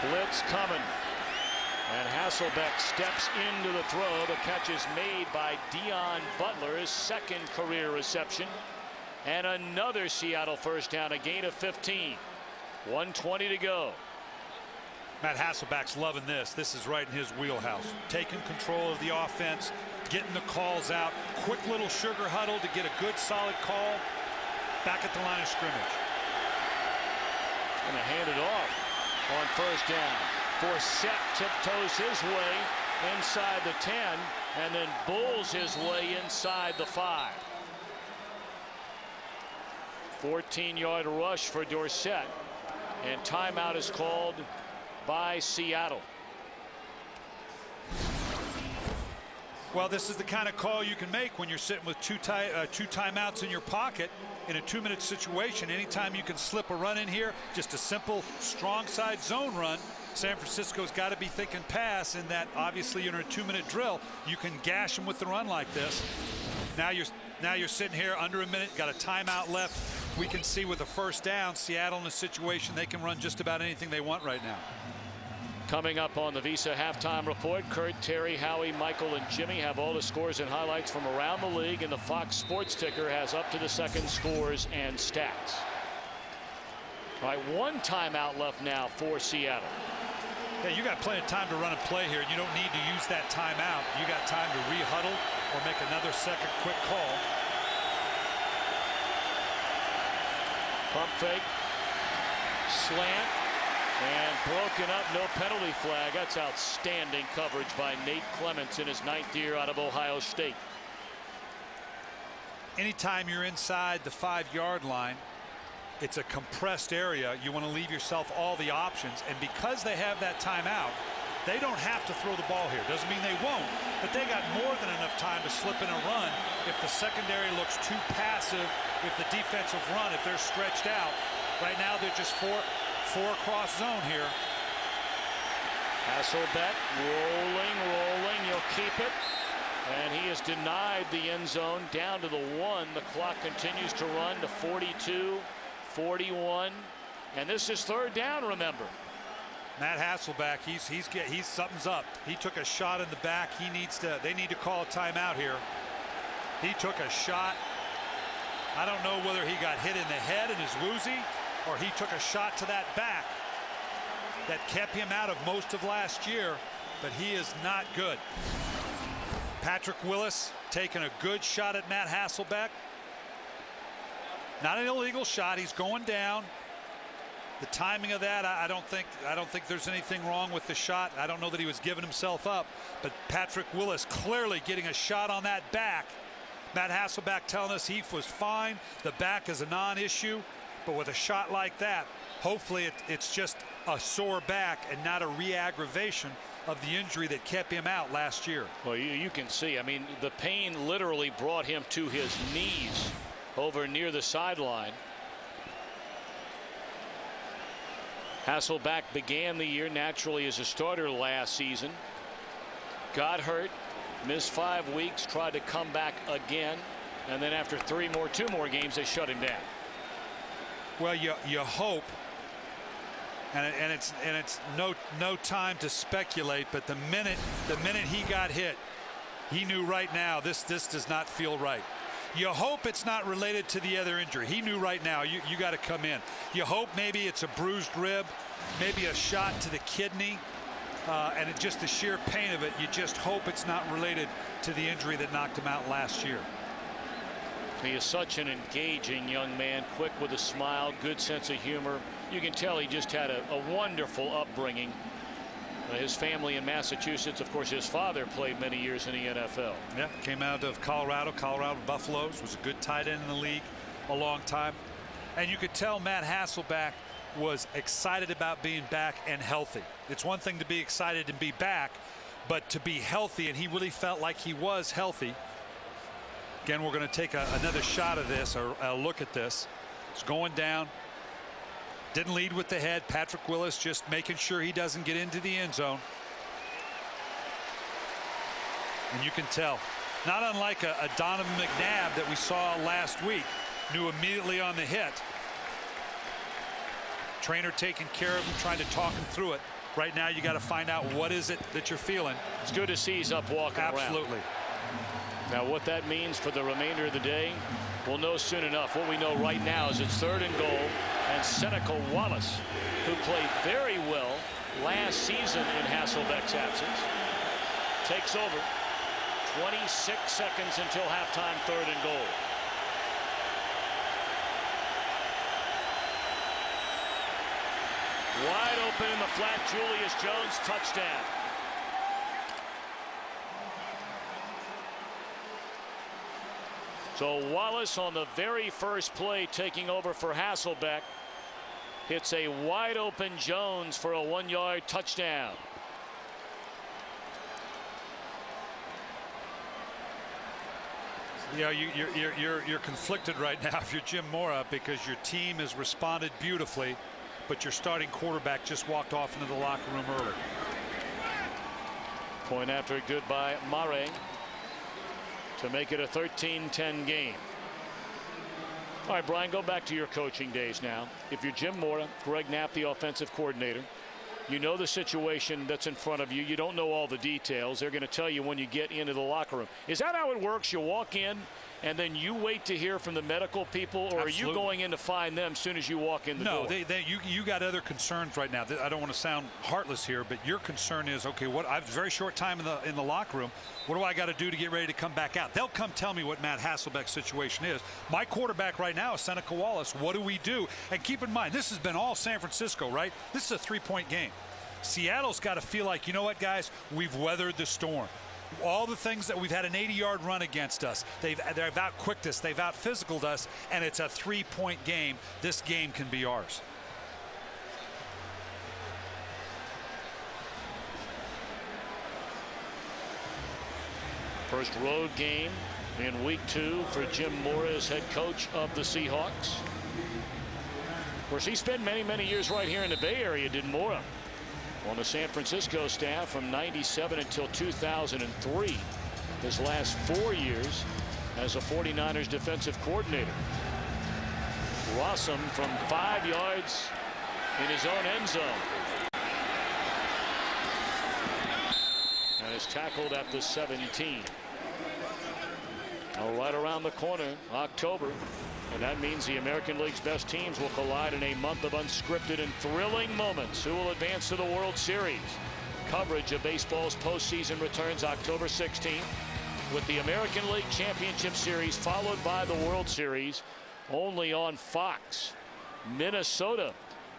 Speaker 1: Blitz coming. And Hasselbeck steps into the throw. The catch is made by Dion Butler, his 2nd career reception. And another Seattle first down, a gain of 15. 1:20 to go.
Speaker 2: Matt Hasselbeck's loving this. This is right in his wheelhouse. Taking control of the offense, getting the calls out. Quick little sugar huddle to get a good solid call back at the line of scrimmage.
Speaker 1: Going to hand it off on first down. Forsett tiptoes his way inside the 10 and then bulls his way inside the 5. 14-yard rush for Dorsett, and timeout is called by Seattle.
Speaker 2: Well, this is the kind of call you can make when you're sitting with two timeouts in your pocket in a 2-minute situation. Anytime you can slip a run in here, just a simple strong side zone run, San Francisco's got to be thinking pass, in that obviously you're in a 2-minute drill. You can gash them with the run like this. Now you're sitting here under a minute, got a timeout left. We can see with a first down, Seattle in a situation they can run just about anything they want right now.
Speaker 1: Coming up on the Visa halftime report, Kurt, Terry, Howie, Michael, and Jimmy have all the scores and highlights from around the league, and the Fox Sports ticker has up to the second scores and stats. All right, 1 timeout left now for Seattle.
Speaker 2: Yeah, you got plenty of time to run a play here. You don't need to use that timeout. You got time to re-huddle or make another second quick call.
Speaker 1: Pump fake, slant, and broken up. No penalty flag. That's outstanding coverage by Nate Clements in his 9th year out of Ohio State.
Speaker 2: Anytime you're inside the 5-yard line, it's a compressed area. You want to leave yourself all the options, and because they have that timeout, they don't have to throw the ball here. Doesn't mean they won't, but they got more than enough time to slip in a run if the secondary looks too passive, if the defensive run, if they're stretched out. Right now they're just four across zone here.
Speaker 1: Hasselbeck rolling, you'll keep it. And he has denied the end zone down to the 1. The clock continues to run to 42, 41, and this is 3rd down, remember.
Speaker 2: Matt Hasselbeck, he's something's up. He took a shot in the back. They need to call a timeout here. He took a shot. I don't know whether he got hit in the head and is woozy, or he took a shot to that back that kept him out of most of last year, but he is not good. Patrick Willis taking a good shot at Matt Hasselbeck. Not an illegal shot. He's going down. The timing of that, I don't think there's anything wrong with the shot. I don't know that he was giving himself up, but Patrick Willis clearly getting a shot on that back. Matt Hasselbeck telling us he was fine. The back is a non-issue, but with a shot like that, hopefully it's just a sore back and not a re-aggravation of the injury that kept him out last year.
Speaker 1: Well, you can see, I mean, the pain literally brought him to his knees over near the sideline. Hasselbeck began the year naturally as a starter last season. Got hurt, missed 5 weeks, tried to come back again, and then after 2 more games, they shut him down.
Speaker 2: Well, you hope, and it's no time to speculate, but the minute he got hit, he knew right now this does not feel right. You hope it's not related to the other injury. He knew right now you got to come in. You hope maybe it's a bruised rib, maybe a shot to the kidney, and it's just the sheer pain of it. You just hope it's not related to the injury that knocked him out last year.
Speaker 1: He is such an engaging young man, quick with a smile, good sense of humor. You can tell he just had a wonderful upbringing. His family in Massachusetts, of course, his father played many years in the NFL.
Speaker 2: Yeah, came out of Colorado Buffaloes, was a good tight end in the league a long time. And you could tell Matt Hasselbeck was excited about being back and healthy. It's one thing to be excited and be back, but to be healthy, and he really felt like he was healthy. Again, we're going to take another shot of this, or a look at this. It's going down. Didn't lead with the head. Patrick Willis just making sure he doesn't get into the end zone. And you can tell, not unlike a Donovan McNabb that we saw last week, knew immediately on the hit. Trainer taking care of him, trying to talk him through it. Right now you got to find out what is it that you're feeling.
Speaker 1: It's good to see he's up walking around.
Speaker 2: Absolutely.
Speaker 1: Now what that means for the remainder of the day, we'll know soon enough. What we know right now is it's 3rd and goal, and Seneca Wallace, who played very well last season in Hasselbeck's absence, takes over. 26 seconds until halftime, 3rd and goal. Wide open in the flat, Julius Jones, touchdown. So Wallace on the very first play taking over for Hasselbeck hits a wide open Jones for a 1-yard touchdown.
Speaker 2: Yeah, you're conflicted right now if you're Jim Mora, because your team has responded beautifully, but your starting quarterback just walked off into the locker room early.
Speaker 1: Point after good by Mare to make it a 13-10 game. All right, Brian, go back to your coaching days now. If you're Jim Mora, Greg Knapp, the offensive coordinator, you know the situation that's in front of you. You don't know all the details. They're going to tell you when you get into the locker room. Is that how it works? You walk in and then you wait to hear from the medical people, or
Speaker 2: Absolutely.
Speaker 1: are you going in to find them as soon as you walk in the door?
Speaker 2: No, you got other concerns right now. I don't want to sound heartless here, but your concern is, okay, what? I have a very short time in the locker room. What do I got to do to get ready to come back out? They'll come tell me what Matt Hasselbeck's situation is. My quarterback right now is Seneca Wallace. What do we do? And keep in mind, this has been all San Francisco, right? This is a 3-point game. Seattle's got to feel like, you know what, guys, we've weathered the storm. All the things that we've had an 80-yard run against us, they've out-quicked us, they've out-physicaled us, and it's a 3-point game. This game can be ours.
Speaker 1: First road game in week 2 for Jim Mora as head coach of the Seahawks. Of course, he spent many years right here in the Bay Area, did Mora, on the San Francisco staff from '97 until 2003. His last 4 years as a 49ers defensive coordinator. Rossum from 5 yards in his own end zone. And is tackled at the 17. Now right around the corner, October. And that means the American League's best teams will collide in a month of unscripted and thrilling moments. Who will advance to the World Series? Coverage of baseball's postseason returns October 16th with the American League Championship Series followed by the World Series only on Fox. Minnesota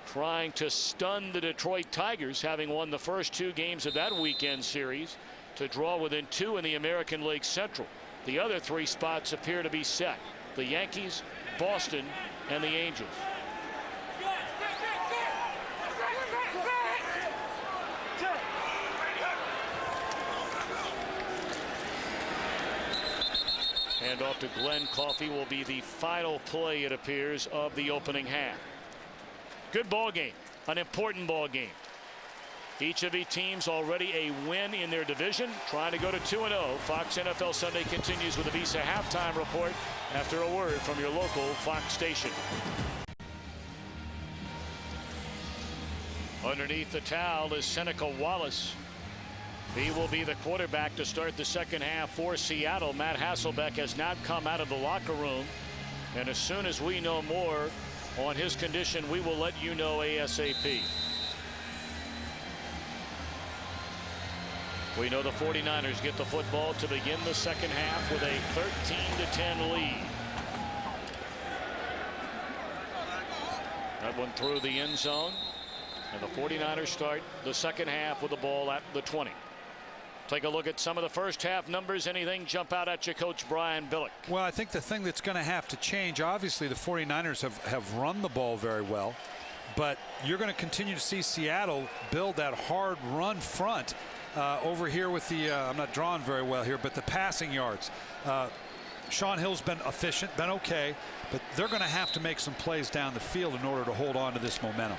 Speaker 1: trying to stun the Detroit Tigers, having won the first 2 games of that weekend series to draw within 2 in the American League Central. The other 3 spots appear to be set. The Yankees, Boston, and the Angels. And off to Glenn Coffey will be the final play, it appears, of the opening half. Good ball game, an important ball game. Each of the teams already a win in their division, trying to go to 2-0. Fox NFL Sunday continues with a Visa halftime report after a word from your local Fox station. Underneath the towel is Seneca Wallace. He will be the quarterback to start the second half for Seattle. Matt Hasselbeck has not come out of the locker room, and as soon as we know more on his condition, we will let you know ASAP. We know the 49ers get the football to begin the second half with a 13-10 lead. That one through the end zone, and the 49ers start the second half with the ball at the 20. Take a look at some of the first half numbers. Anything jump out at you, Coach Brian Billick?
Speaker 2: Well, I think the thing that's going to have to change, obviously the 49ers have run the ball very well, but you're going to continue to see Seattle build that hard run front. Over here with the, I'm not drawing very well here, but the passing yards. Sean Hill's been efficient, been okay, but they're going to have to make some plays down the field in order to hold on to this momentum.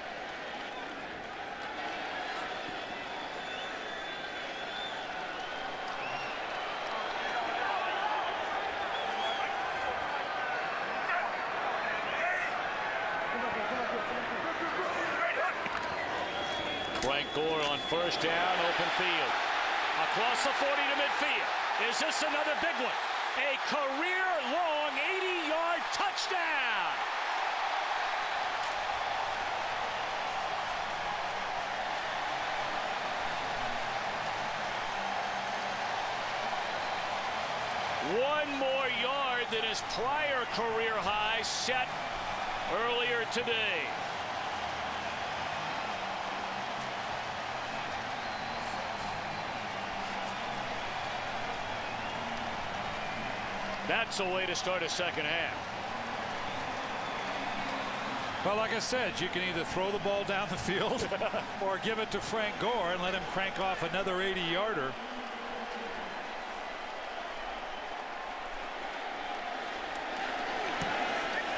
Speaker 1: Frank Gore on first down, open field. Across the 40 to midfield. Is this another big one? A career-long 80-yard touchdown. One more yard than his prior career high set earlier today. That's a way to start a second half.
Speaker 2: Well, like I said, you can either throw the ball down the field or give it to Frank Gore and let him crank off another 80-yarder.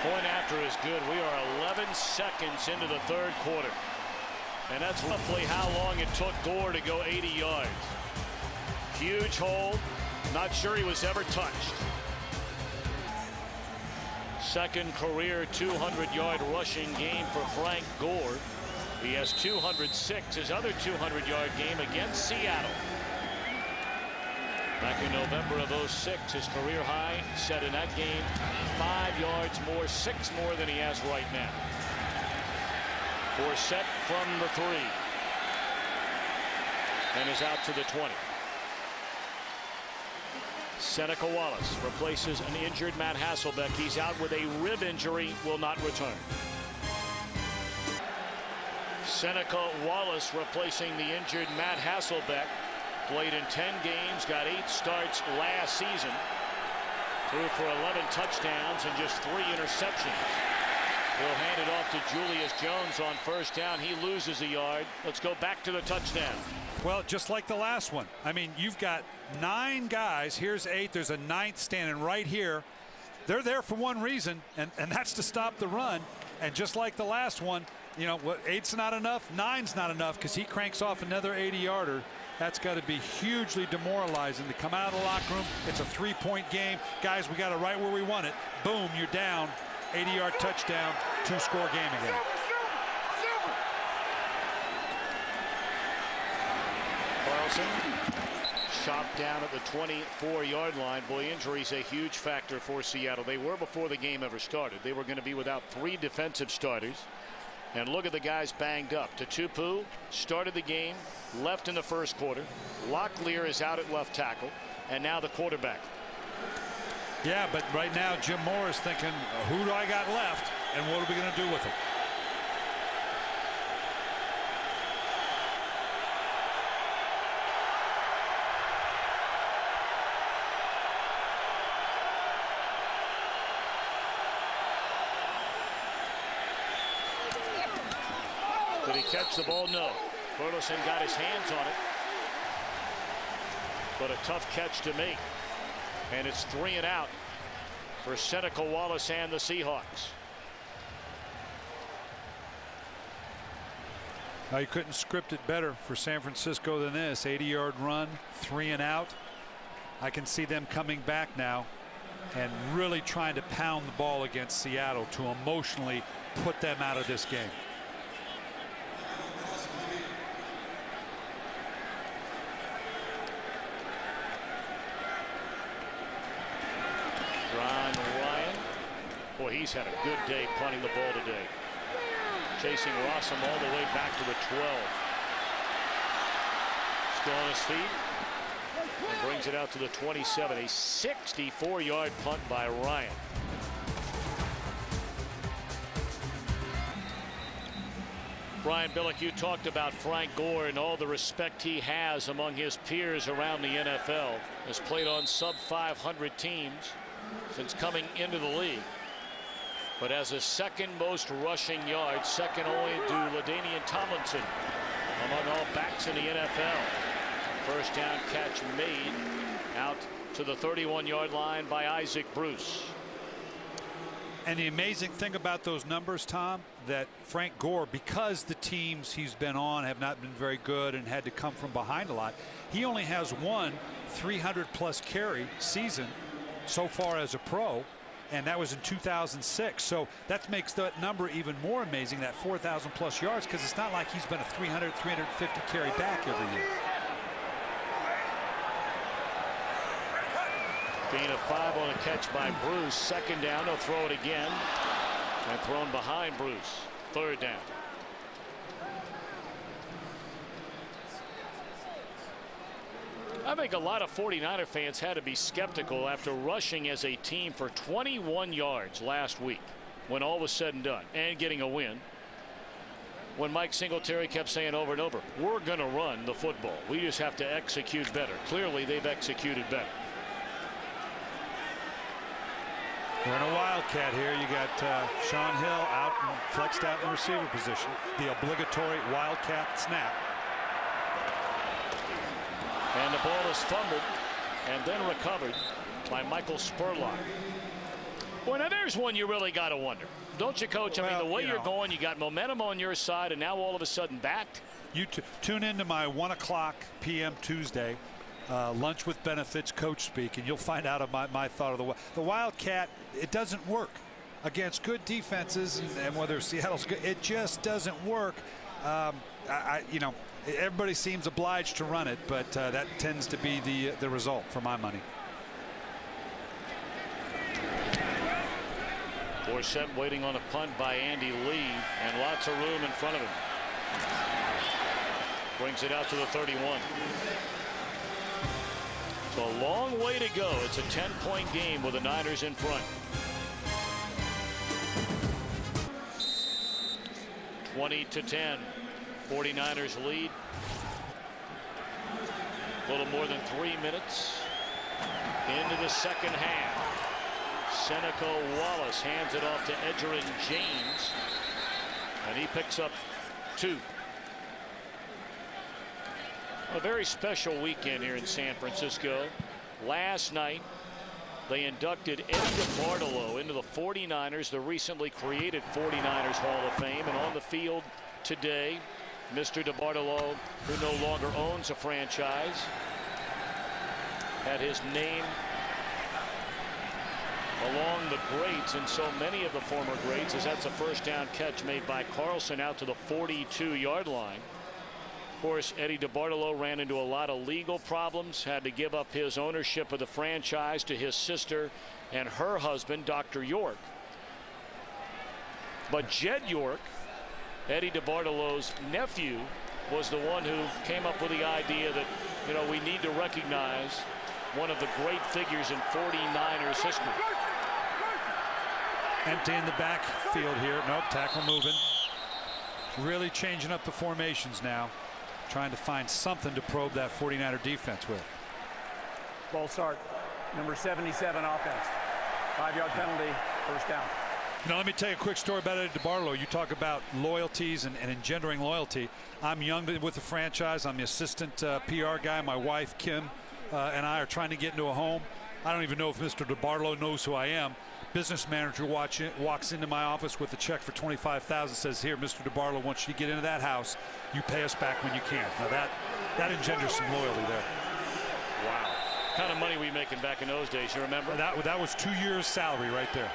Speaker 1: Point after is good. We are 11 seconds into the third quarter. And that's roughly how long it took Gore to go 80 yards. Huge hole. Not sure he was ever touched. Second career 200-yard rushing game for Frank Gore. He has 206. His other 200-yard game against Seattle. Back in November of '06, his career high set in that game 5 yards more, 6 more than he has right now. Forsett from the 3. And is out to the 20. Seneca Wallace replaces an injured Matt Hasselbeck. He's out with a rib injury, will not return. Seneca Wallace replacing the injured Matt Hasselbeck. Played in 10 games, got 8 starts last season. Threw for 11 touchdowns and just 3 interceptions. He'll hand it off to Julius Jones on first down. He loses a yard. Let's go back to the touchdown.
Speaker 2: Well, just like the last one. I mean, you've got 9 guys. Here's 8. There's a 9th standing right here. They're there for one reason, and that's to stop the run. And just like the last one, you know, 8's not enough, 9's not enough, because he cranks off another 80-yarder. That's got to be hugely demoralizing to come out of the locker room. It's a 3-point game. Guys, we got it right where we want it. Boom, you're down. 80-yard touchdown, 2-score game again.
Speaker 1: Carlson chopped down at the 24-yard line. Boy, injury's a huge factor for Seattle. They were before the game ever started. They were going to be without 3 defensive starters. And look at the guys banged up. Tutupu started the game, left in the first quarter. Locklear is out at left tackle, and now the quarterback.
Speaker 2: Yeah, but right now Jim Moore is thinking, who do I got left, and what are we going to do with him?
Speaker 1: Did he catch the ball? No. Burleson got his hands on it. But a tough catch to make. And it's 3 and out for Seneca Wallace and the Seahawks.
Speaker 2: Now, you couldn't script it better for San Francisco than this. 80-yard run, 3 and out. I can see them coming back now and really trying to pound the ball against Seattle to emotionally put them out of this game.
Speaker 1: Boy, he's had a good day punting the ball today. Chasing Rossum all the way back to the 12. Still on his feet. And brings it out to the 27. A 64-yard punt by Ryan. Brian Billick, you talked about Frank Gore and all the respect he has among his peers around the NFL. Has played on sub-500 teams since coming into the league. But as a second most rushing yards, second only to LaDainian Tomlinson among all backs in the NFL. First down catch made out to the 31-yard line by Isaac Bruce.
Speaker 2: And the amazing thing about those numbers, Tom, that Frank Gore, because the teams he's been on have not been very good and had to come from behind a lot, he only has one 300-plus carry season so far as a pro, and that was in 2006. So that makes that number even more amazing, that 4,000-plus yards, because it's not like he's been a 300, 350 carry back every year.
Speaker 1: Gain of 5 on a catch by Bruce. Second down, they'll throw it again. And thrown behind Bruce. Third down. I think a lot of 49er fans had to be skeptical after rushing as a team for 21 yards last week when all was said and done, and getting a win. When Mike Singletary kept saying over and over, we're going to run the football. We just have to execute better. Clearly, they've executed better.
Speaker 2: We're in a wildcat here. You got Sean Hill out and flexed out in the receiver position. The obligatory wildcat snap.
Speaker 1: And the ball is fumbled and then recovered by Michael Spurlock. Boy, now there's one you really got to wonder. Don't you, Coach? I mean, the way you're going, you got momentum on your side, and now all of a sudden backed.
Speaker 2: You tune into my 1:00 p.m. Tuesday lunch with benefits coach speak, and you'll find out of my thought of the wildcat. It doesn't work against good defenses, and whether Seattle's good, it just doesn't work. Everybody seems obliged to run it, but that tends to be the result for my money.
Speaker 1: Forsett waiting on a punt by Andy Lee, and lots of room in front of him. Brings it out to the 31. It's a long way to go. It's a 10-point game with the Niners in front. 20-10. 49ers lead. A little more than 3 minutes into the second half. Seneca Wallace hands it off to Edgerrin James, and he picks up 2. A very special weekend here in San Francisco. Last night, they inducted Eddie DeBartolo into the 49ers, the recently created 49ers Hall of Fame. And on the field today, Mr. DeBartolo, who no longer owns a franchise, had his name along the greats, and so many of the former greats, as that's a first down catch made by Carlson out to the 42-yard line. Of course, Eddie DeBartolo ran into a lot of legal problems, had to give up his ownership of the franchise to his sister and her husband, Dr. York. But Jed York, Eddie DeBartolo's nephew, was the one who came up with the idea that, we need to recognize one of the great figures in 49ers history.
Speaker 2: Empty in the backfield here. Nope, tackle moving. Really changing up the formations now. Trying to find something to probe that 49er defense with.
Speaker 3: Ball start. Number 77 offense. 5-yard penalty. First down.
Speaker 2: Let me tell you a quick story about Eddie DeBartolo. You talk about loyalties and engendering loyalty. I'm young with the franchise. I'm the assistant PR guy. My wife, Kim, and I are trying to get into a home. I don't even know if Mr. DeBartolo knows who I am. Business manager walks into my office with a check for $25,000, says, "Here, Mr. DeBartolo wants you to get into that house. You pay us back when you can." Now that engenders some loyalty there.
Speaker 1: Wow. What kind of money were you making back in those days? You remember?
Speaker 2: That was 2 years' salary right there.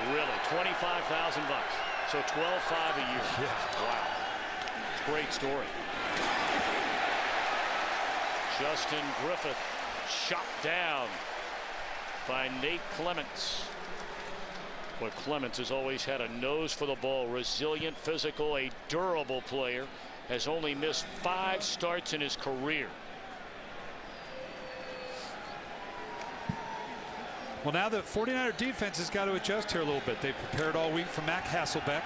Speaker 1: Really? $25,000. So $12,500 a year.
Speaker 2: Yeah.
Speaker 1: Wow. Great story. Justin Griffith shot down by Nate Clements. But Clements has always had a nose for the ball. Resilient, physical, a durable player. Has only missed 5 starts in his career.
Speaker 2: Well, now the 49er defense has got to adjust here a little bit. They've prepared all week for Mac Hasselbeck.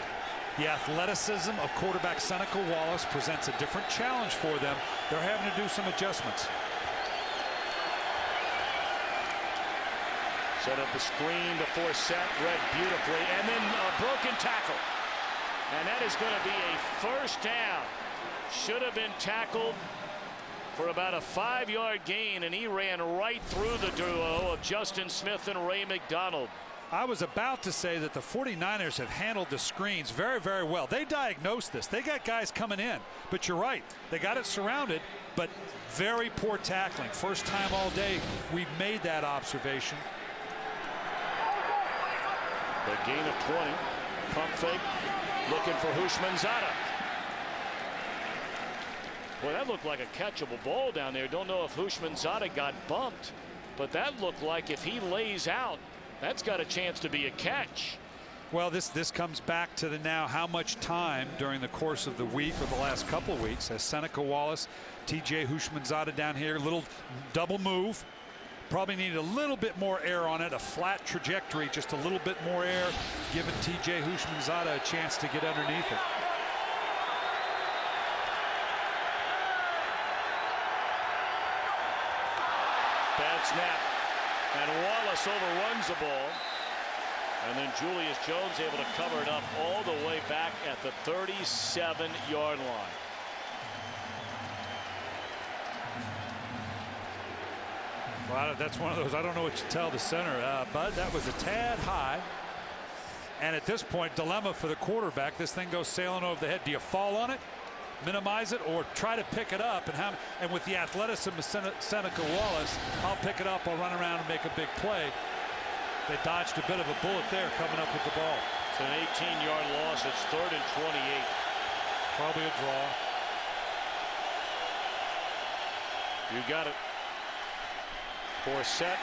Speaker 2: The athleticism of quarterback Seneca Wallace presents a different challenge for them. They're having to do some adjustments.
Speaker 1: Set up the screen to Forsett, read beautifully, and then a broken tackle. And that is going to be a first down. Should have been tackled for about a 5-yard gain, and he ran right through the duo of Justin Smith and Ray McDonald.
Speaker 2: I was about to say that the 49ers have handled the screens very, very well. They diagnosed this. They got guys coming in, but you're right. They got it surrounded, but very poor tackling. First time all day we've made that observation.
Speaker 1: The gain of 20. Pump fake. Looking for Houshmandzadeh. Boy, that looked like a catchable ball down there. Don't know if Houshmandzadeh got bumped, but that looked like if he lays out, that's got a chance to be a catch.
Speaker 2: Well, this comes back to the now how much time during the course of the week or the last couple of weeks as Seneca Wallace, TJ Houshmandzadeh down here, little double move. Probably needed a little bit more air on it, a flat trajectory, just a little bit more air, giving TJ Houshmandzadeh a chance to get underneath it.
Speaker 1: Bad snap, and Wallace overruns the ball. And then Julius Jones able to cover it up all the way back at the 37-yard line.
Speaker 2: Well, that's one of those, I don't know what you tell the center, Bud. That was a tad high. And at this point, dilemma for the quarterback. This thing goes sailing over the head. Do you fall on it, minimize it, or try to pick it up? And with the athleticism of Seneca Wallace, I'll pick it up, I'll run around and make a big play. They dodged a bit of a bullet there coming up with the ball.
Speaker 1: It's an 18-yard loss. It's 3rd and 28.
Speaker 2: Probably a draw.
Speaker 1: You got it. Forsett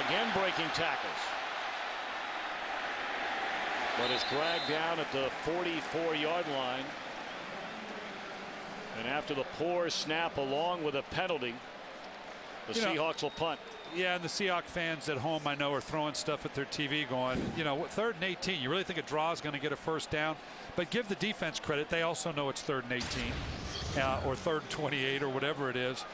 Speaker 1: again breaking tackles. But is dragged down at the 44-yard line. And after the poor snap along with a penalty, the Seahawks will punt.
Speaker 2: Yeah, and the Seahawks fans at home, I know, are throwing stuff at their TV going, 3rd and 18. You really think a draw is going to get a first down? But give the defense credit. They also know it's 3rd and 18 or 3rd and 28 or whatever it is.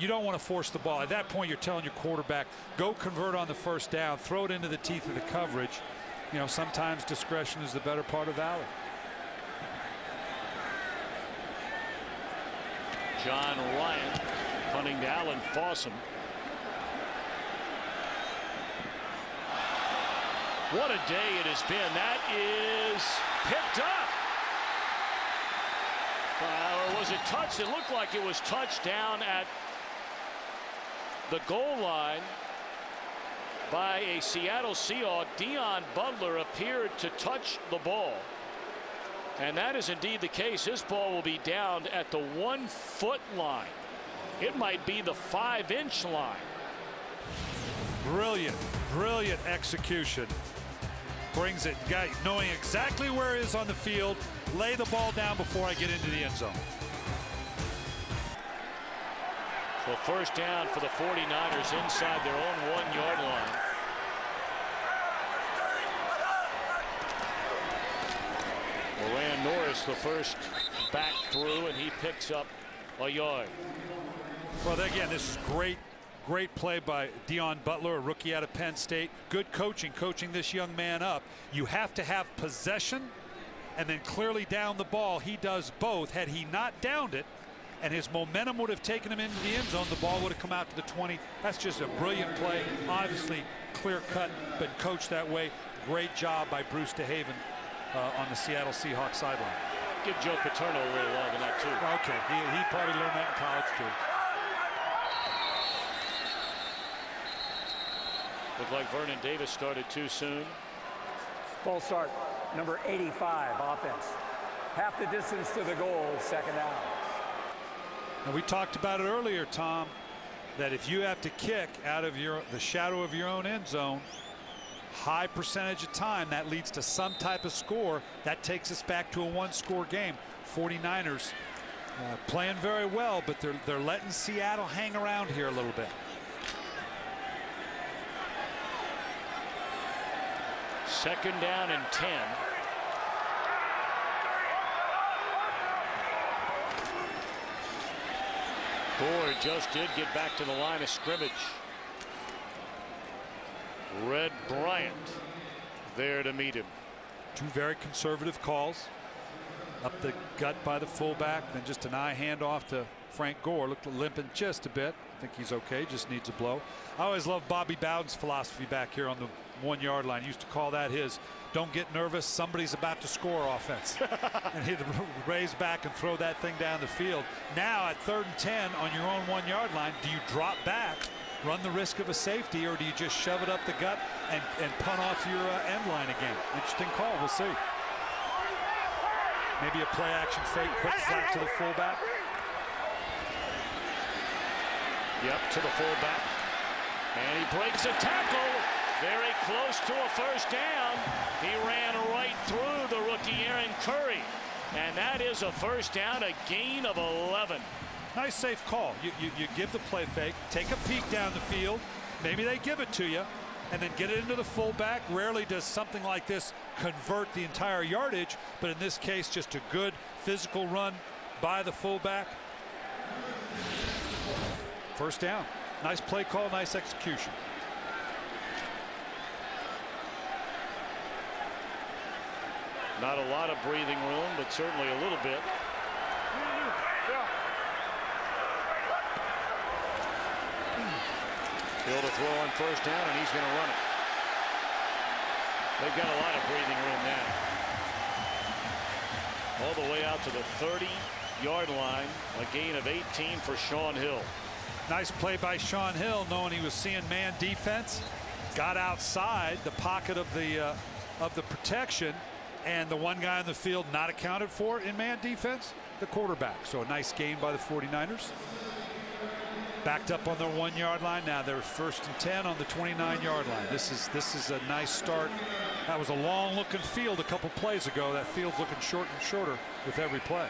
Speaker 2: You don't want to force the ball. At that point, you're telling your quarterback, go convert on the first down, throw it into the teeth of the coverage. Sometimes discretion is the better part of valor.
Speaker 1: John Ryan punting to Alan Fossum. What a day it has been. That is picked up. Or was it touched? It looked like it was touched down at the goal line by a Seattle Seahawk. Dion Butler appeared to touch the ball. And that is indeed the case. His ball will be down at the 1-foot line. It might be the 5-inch line.
Speaker 2: Brilliant, brilliant execution. Brings it, guy knowing exactly where he is on the field. Lay the ball down before I get into the end zone.
Speaker 1: So first down for the 49ers inside their own 1-yard line. Moran Norris, the first back through, and he picks up a yard.
Speaker 2: Well, again, this is great play by Dion Butler, a rookie out of Penn State. Good coaching this young man up. You have to have possession and then clearly down the ball. He does both. Had he not downed it and his momentum would have taken him into the end zone, the ball would have come out to the 20. That's just a brilliant play. Obviously clear cut, but coached that way. Great job by Bruce DeHaven on the Seattle Seahawks sideline.
Speaker 1: Give Joe Paterno a little love in that too.
Speaker 2: Okay, he probably learned that in college too.
Speaker 1: Looked like Vernon Davis started too soon.
Speaker 3: Full start, number 85, offense. Half the distance to the goal, 2nd down.
Speaker 2: And we talked about it earlier, Tom, that if you have to kick out of the shadow of your own end zone, high percentage of time, that leads to some type of score. That takes us back to a 1-score game. 49ers playing very well, but they're letting Seattle hang around here a little bit.
Speaker 1: Second down and 10. Gore just did get back to the line of scrimmage. Red Bryant there to meet him.
Speaker 2: Two very conservative calls. Up the gut by the fullback, then just an eye handoff to Frank Gore. Looked limping just a bit. I think he's okay, just needs a blow. I always love Bobby Bowden's philosophy back here on the 1-yard line. He used to call that his don't get nervous, somebody's about to score offense. And he'd raise back and throw that thing down the field. Now at 3rd and 10 on your own 1-yard line, do you drop back, run the risk of a safety, or do you just shove it up the gut and punt off your end line again? Interesting call. We'll see. Maybe a play action fake, quick flat to the fullback.
Speaker 1: Yep, to the fullback. And he breaks a tackle. Very close to a first down. He ran right through the rookie Aaron Curry. And that is a first down, a gain of 11.
Speaker 2: Nice safe call. You give the play fake, take a peek down the field. Maybe they give it to you, and then get it into the fullback. Rarely does something like this convert the entire yardage, but in this case, just a good physical run by the fullback. First down. Nice play call, nice execution.
Speaker 1: Not a lot of breathing room, but certainly a little bit. Field to throw on first down, and he's going to run it. They've got a lot of breathing room now. All the way out to the 30-yard line. A gain of 18 for Shaun Hill.
Speaker 2: Nice play by Shaun Hill, knowing he was seeing man defense. Got outside the pocket of the protection, and the one guy on the field not accounted for in man defense, the quarterback. So a nice gain by the 49ers. Backed up on their 1-yard line. Now they're 1st and 10 on the 29-yard line. This is a nice start. That was a long-looking field a couple plays ago. That field's looking shorter and shorter with every play.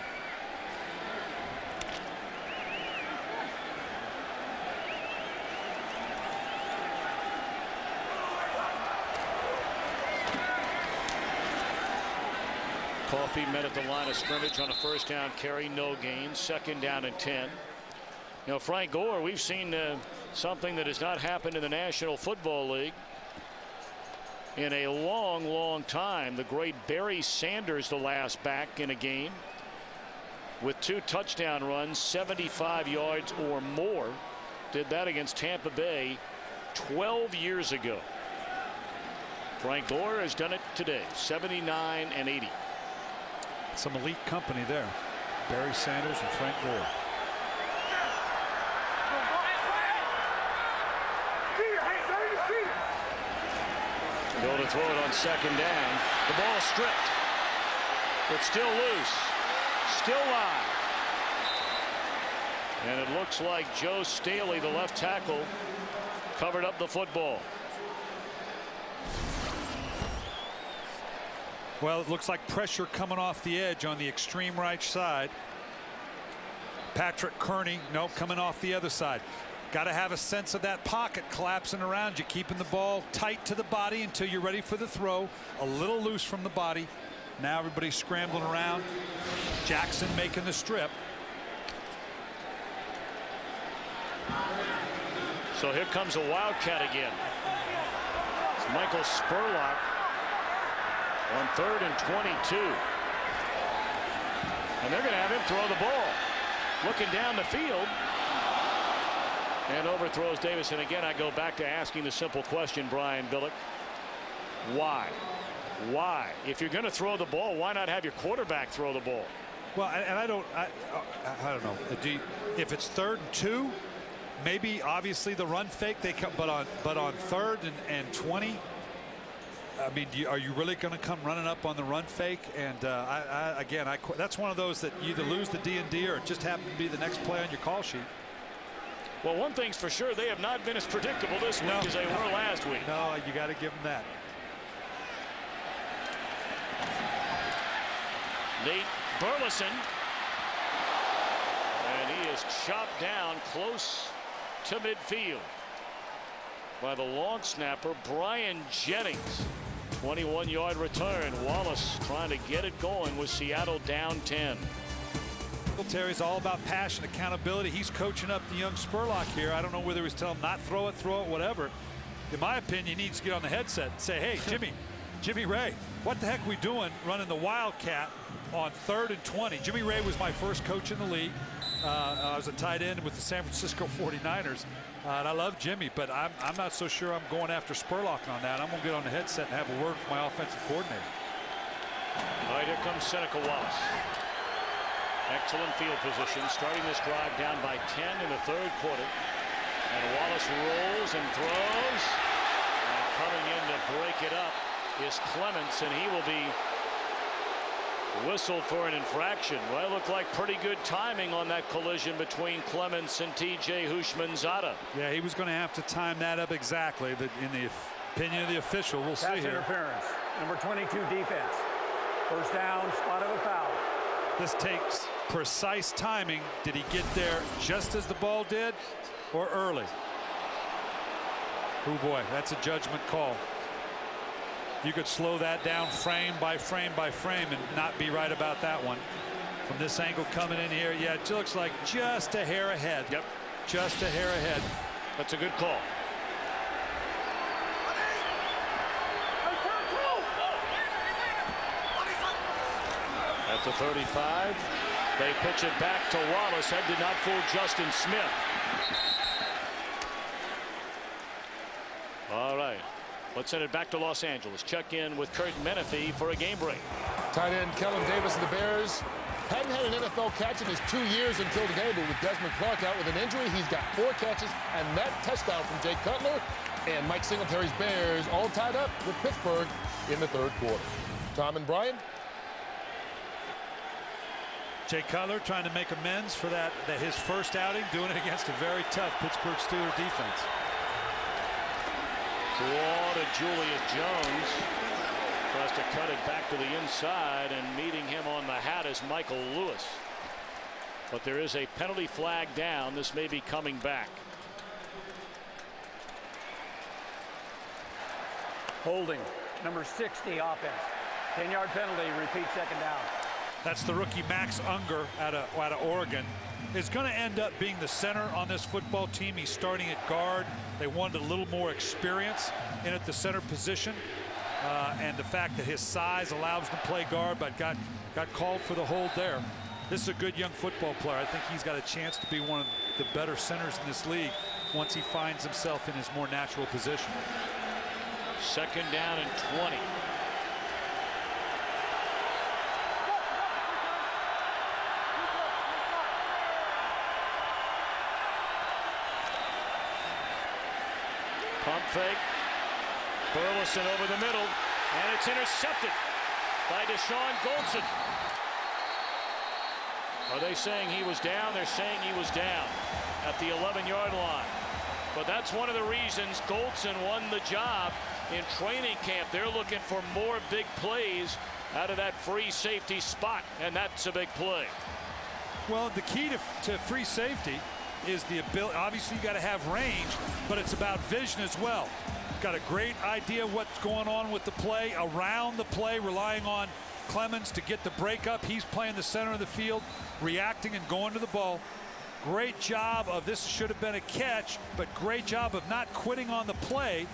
Speaker 1: Coffey met at the line of scrimmage on a first down carry, no gain. 2nd down and 10. You know, Frank Gore, we've seen something that has not happened in the National Football League in a long time. The great Barry Sanders, the last back in a game with 2 touchdown runs, 75 yards or more. Did that against Tampa Bay 12 years ago. Frank Gore has done it today, 79 and 80.
Speaker 2: Some elite company there. Barry Sanders and Frank Gore.
Speaker 1: Go to throw it on 2nd down. The ball is stripped. It's still loose. Still live. And it looks like Joe Staley, the left tackle, covered up the football.
Speaker 2: Well, it looks like pressure coming off the edge on the extreme right side. Patrick Kearney, coming off the other side. Got to have a sense of that pocket collapsing around you, keeping the ball tight to the body until you're ready for the throw. A little loose from the body. Now everybody's scrambling around. Jackson making the strip.
Speaker 1: So here comes a wildcat again. It's Michael Spurlock on 3rd and 22. And they're going to have him throw the ball. Looking down the field. And overthrows Davis. And again, I go back to asking the simple question, Brian Billick. Why? Why? If you're going to throw the ball, why not have your quarterback throw the ball?
Speaker 2: Well, and I don't know. If it's 3rd and 2, maybe obviously the run fake they come, but on 3rd and 20. I mean, are you really going to come running up on the run fake? And that's one of those that you either lose the D&D or it just happened to be the next play on your call sheet.
Speaker 1: Well, one thing's for sure, they have not been as predictable this week as they were last week.
Speaker 2: No, you got to give them that.
Speaker 1: Nate Burleson. And he is chopped down close to midfield by the long snapper, Brian Jennings. 21-yard return. Wallace trying to get it going with Seattle down 10.
Speaker 2: Terry's all about passion, accountability. He's coaching up the young Spurlock here. I don't know whether he's telling him not throw it, whatever. In my opinion, he needs to get on the headset and say, hey, Jimmy Ray, what the heck are we doing running the Wildcat on 3rd and 20? Jimmy Ray was my first coach in the league. I was a tight end with the San Francisco 49ers. And I love Jimmy, but I'm not so sure I'm going after Spurlock on that. I'm going to get on the headset and have a word with my offensive coordinator.
Speaker 1: All right, here comes Seneca Wallace. Excellent field position, starting this drive down by 10 in the 3rd quarter. And Wallace rolls and throws. And coming in to break it up is Clements, and he will be whistled for an infraction. Well, it looked like pretty good timing on that collision between Clements and T.J. Houshmandzadeh.
Speaker 2: Yeah, he was going to have to time that up exactly. In the opinion of the official, we'll see here.
Speaker 3: Interference. Number 22 defense. First down, spot of a foul.
Speaker 2: This takes precise timing. Did he get there just as the ball did or early? Oh boy, that's a judgment call. You could slow that down frame by frame by frame and not be right about that one. From this angle coming in here, yeah, it looks like just a hair ahead.
Speaker 1: Yep.
Speaker 2: Just a hair ahead.
Speaker 1: That's a good call. At the 35, they pitch it back to Wallace. That did not fool Justin Smith. All right, let's send it back to Los Angeles. Check in with Kurt Menefee for a game break.
Speaker 4: Tight end Kellen Davis of the Bears hadn't had an NFL catch in his 2 years until today, but with Desmond Clark out with an injury, he's got 4 catches and that touchdown from Jay Cutler. And Mike Singletary's Bears all tied up with Pittsburgh in the 3rd quarter. Tom and Brian.
Speaker 2: Jay Cutler trying to make amends for that his first outing, doing it against a very tough Pittsburgh Steelers defense.
Speaker 1: Draw to Julius Jones. Tries to cut it back to the inside, and meeting him on the hat is Michael Lewis. But there is a penalty flag down. This may be coming back.
Speaker 3: Holding. Number 60 offense. 10-yard penalty. Repeat, 2nd down.
Speaker 2: That's the rookie Max Unger out of Oregon. Is going to end up being the center on this football team. He's starting at guard. They wanted a little more experience in at the center position. And the fact that his size allows him to play guard, but got called for the hold there. This is a good young football player. I think he's got a chance to be one of the better centers in this league once he finds himself in his more natural position.
Speaker 1: 2nd down and 20. Pump fake. Burleson over the middle, and it's intercepted by Deshaun Goldson. Are they saying he was down? They're saying he was down at the 11-yard line. But that's one of the reasons Goldson won the job in training camp. They're looking for more big plays out of that free safety spot, and that's a big play.
Speaker 2: Well, the key to free safety is the ability. Obviously, you got to have range, but it's about vision as well. Got a great idea what's going on with the play, around the play, relying on Clemens to get the break up. He's playing the center of the field, reacting and going to the ball. Great job of this. Should have been a catch, but great job of not quitting on the play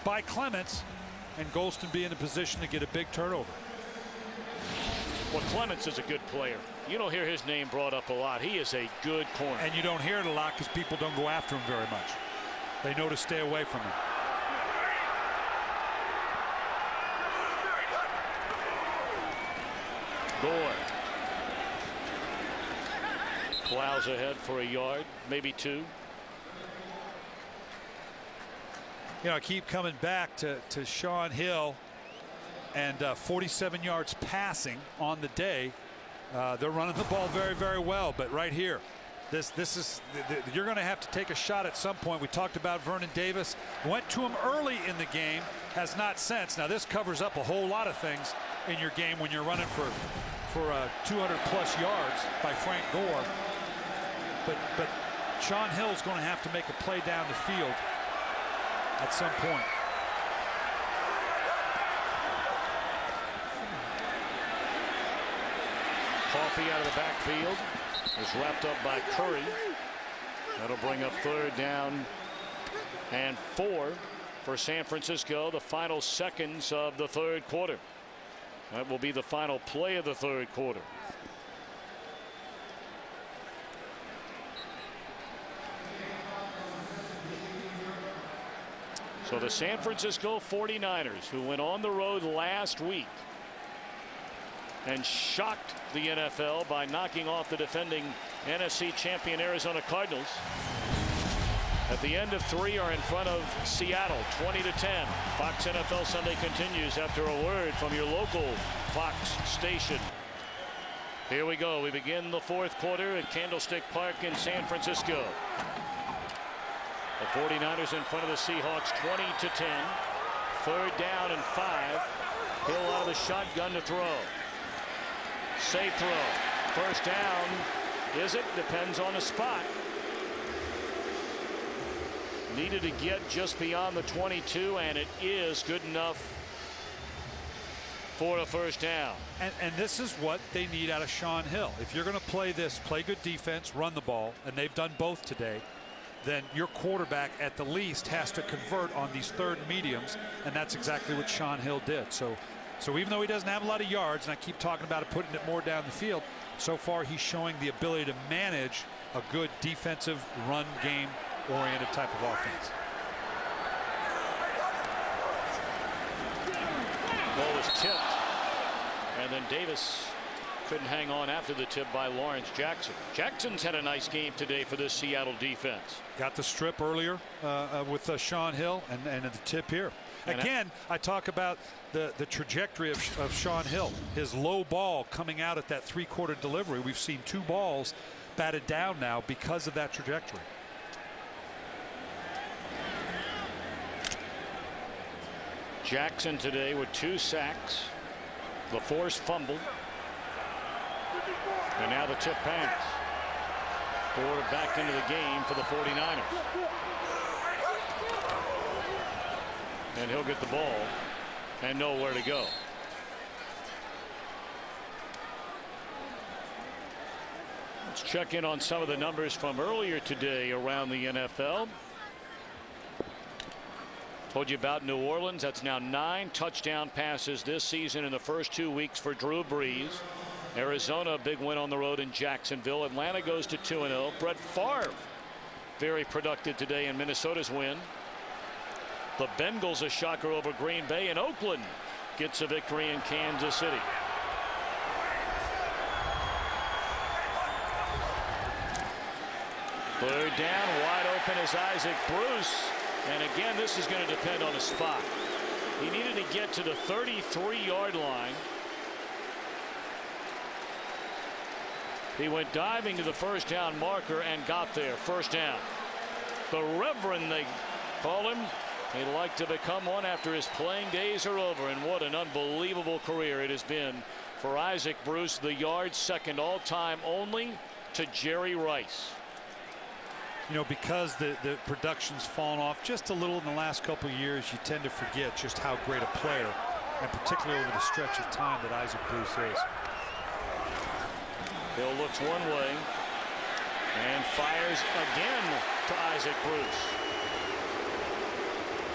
Speaker 2: by Clemens, and Golston be in a position to get a big turnover.
Speaker 1: Well, Clemens is a good player. You don't hear his name brought up a lot. He is a good corner.
Speaker 2: And you don't hear it a lot because people don't go after him very much. They know to stay away from him.
Speaker 1: Gore plows ahead for a yard, maybe 2.
Speaker 2: You know, I keep coming back to Shaun Hill and 47 yards passing on the day. They're running the ball very, very well, but right here, this is you're going to have to take a shot at some point. We talked about Vernon Davis. Went to him early in the game, has not since. Now this covers up a whole lot of things in your game when you're running for 200+ yards by Frank Gore. But Shaun Hill's going to have to make a play down the field at some point.
Speaker 1: Coffey out of the backfield is wrapped up by Curry. That'll bring up 3rd down and 4 for San Francisco. The final seconds of the 3rd quarter. That will be the final play of the 3rd quarter. So the San Francisco 49ers, who went on the road last week and shocked the NFL by knocking off the defending NFC champion Arizona Cardinals, at the end of 3 are in front of Seattle 20-10. Fox NFL Sunday continues after a word from your local Fox station. Here we go. We begin the 4th quarter at Candlestick Park in San Francisco. The 49ers in front of the Seahawks 20-10. 3rd down and 5. Hill out of the shotgun to throw. Safe throw. 1st down. Is it? Depends on the spot. Needed to get just beyond the 22, and it is good enough for a 1st down.
Speaker 2: And this is what they need out of Shaun Hill. If you're going to play this, play good defense, run the ball, and they've done both today, then your quarterback at the least has to convert on these 3rd mediums, and that's exactly what Shaun Hill did. So So even though he doesn't have a lot of yards, and I keep talking about it, putting it more down the field, so far he's showing the ability to manage a good defensive run game oriented type of offense.
Speaker 1: Ball was tipped, and then Davis couldn't hang on after the tip by Lawrence Jackson. Jackson's had a nice game today for this Seattle defense.
Speaker 2: Got the strip earlier with Sean Hill, and the tip here. Again, I talk about the trajectory of Sean Hill. His low ball coming out at that three-quarter delivery. We've seen 2 balls batted down now because of that trajectory.
Speaker 1: Jackson today with 2 sacks, the forced fumble, and now the tip pass. Ford back into the game for the 49ers. And he'll get the ball and know where to go. Let's check in on some of the numbers from earlier today around the NFL. Told you about New Orleans. That's now 9 touchdown passes this season in the first 2 weeks for Drew Brees. Arizona, a big win on the road in Jacksonville. Atlanta goes to 2-0. Brett Favre, very productive today in Minnesota's win. The Bengals, a shocker over Green Bay, and Oakland gets a victory in Kansas City. Third down, wide open is Isaac Bruce. And again, this is going to depend on a spot. He needed to get to the 33-yard line. He went diving to the first down marker and got there. First down. The Reverend, they call him. He'd like to become one after his playing days are over. And what an unbelievable career it has been for Isaac Bruce. The yards second all time only to Jerry Rice.
Speaker 2: You know, because the production's fallen off just a little in the last couple of years, you tend to forget just how great a player, and particularly over the stretch of time, that Isaac Bruce is.
Speaker 1: Hill looks one way and fires again to Isaac Bruce.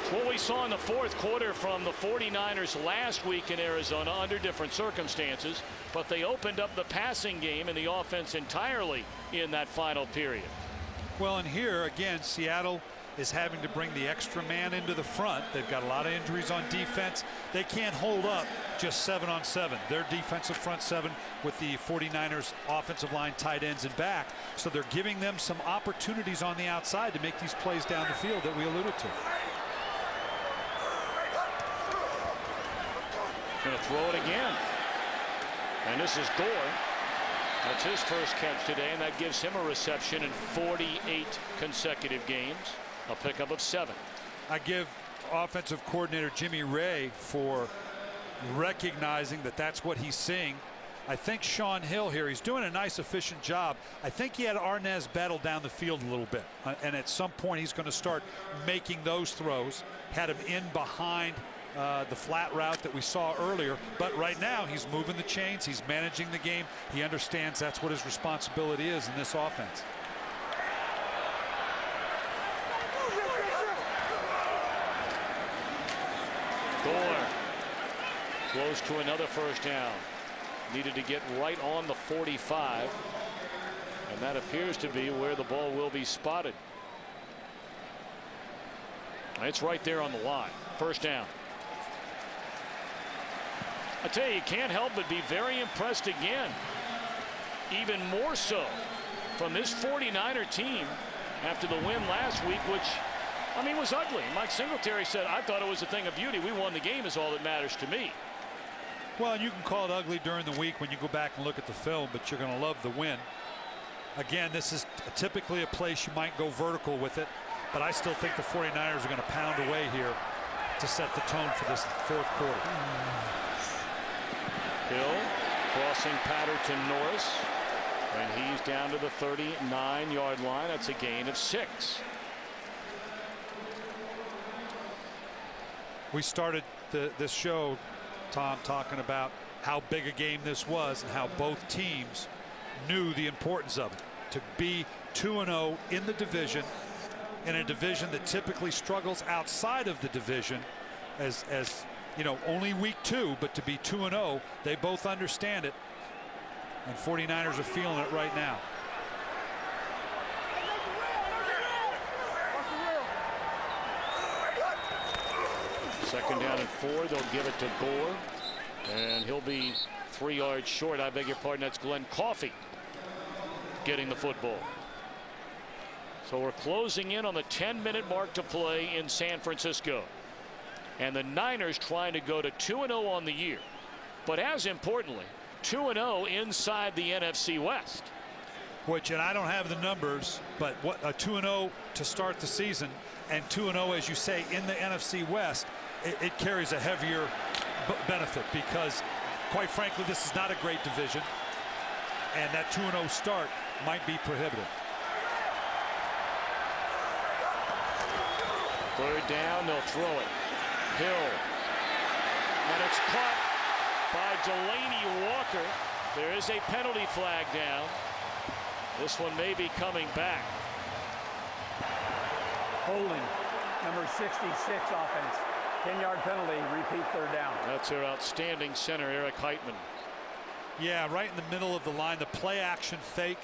Speaker 1: It's what we saw in the fourth quarter from the 49ers last week in Arizona under different circumstances, but they opened up the passing game and the offense entirely in that final period.
Speaker 2: Well, and here again, Seattle is having to bring the extra man into the front. They've got a lot of injuries on defense. They can't hold up just 7-on-7. Their defensive front 7 with the 49ers offensive line, tight ends, and back. So they're giving them some opportunities on the outside to make these plays down the field that we alluded to.
Speaker 1: Going to throw it again. And this is Gore. That's his first catch today, and that gives him a reception in 48 consecutive games. A pickup of 7.
Speaker 2: I give offensive coordinator Jimmy Ray for recognizing that that's what he's seeing. I think Sean Hill here, he's doing a nice, efficient job. I think he had Arnaz battle down the field a little bit. And at some point, he's going to start making those throws. Had him in behind the flat route that we saw earlier. But right now, he's moving the chains. He's managing the game. He understands that's what his responsibility is in this offense.
Speaker 1: Gore close to another first down. Needed to get right on the 45. And that appears to be where the ball will be spotted. It's right there on the line. First down. I tell you can't help but be very impressed again. Even more so from this 49er team after the win last week, which, I mean, was ugly. Mike Singletary said, I thought it was a thing of beauty. We won the game is all that matters to me.
Speaker 2: Well, you can call it ugly during the week when you go back and look at the film, but you're going to love the win. Again, this is typically a place you might go vertical with it, but I still think the 49ers are going to pound away here to set the tone for this fourth quarter.
Speaker 1: Hill crossing pattern to Norris, and he's down to the 39-yard line. That's a gain of 6.
Speaker 2: We started this show, Tom, talking about how big a game this was and how both teams knew the importance of it. To be 2-0 in the division, in a division that typically struggles outside of the division, as only week 2, but to be 2-0, they both understand it. And 49ers are feeling it right now.
Speaker 1: Second down and 4. They'll give it to Gore. And he'll be 3 yards short. I beg your pardon. That's Glenn Coffey getting the football. So we're closing in on the 10-minute mark to play in San Francisco. And the Niners trying to go to 2-0 on the year. But as importantly, 2-0 inside the NFC West.
Speaker 2: Which, and I don't have the numbers, but what a 2-0 to start the season, and 2-0, as you say, in the NFC West, it carries a heavier benefit because, quite frankly, this is not a great division, and that 2-0 start might be prohibitive.
Speaker 1: Third down, they'll throw it. Hill. And it's caught by Delanie Walker. There is a penalty flag down. This one may be coming back.
Speaker 3: Holding, number 66 offense. 10-yard penalty, repeat third down.
Speaker 1: That's their outstanding center, Eric Heitman.
Speaker 2: Yeah, right in the middle of the line, the play action fake.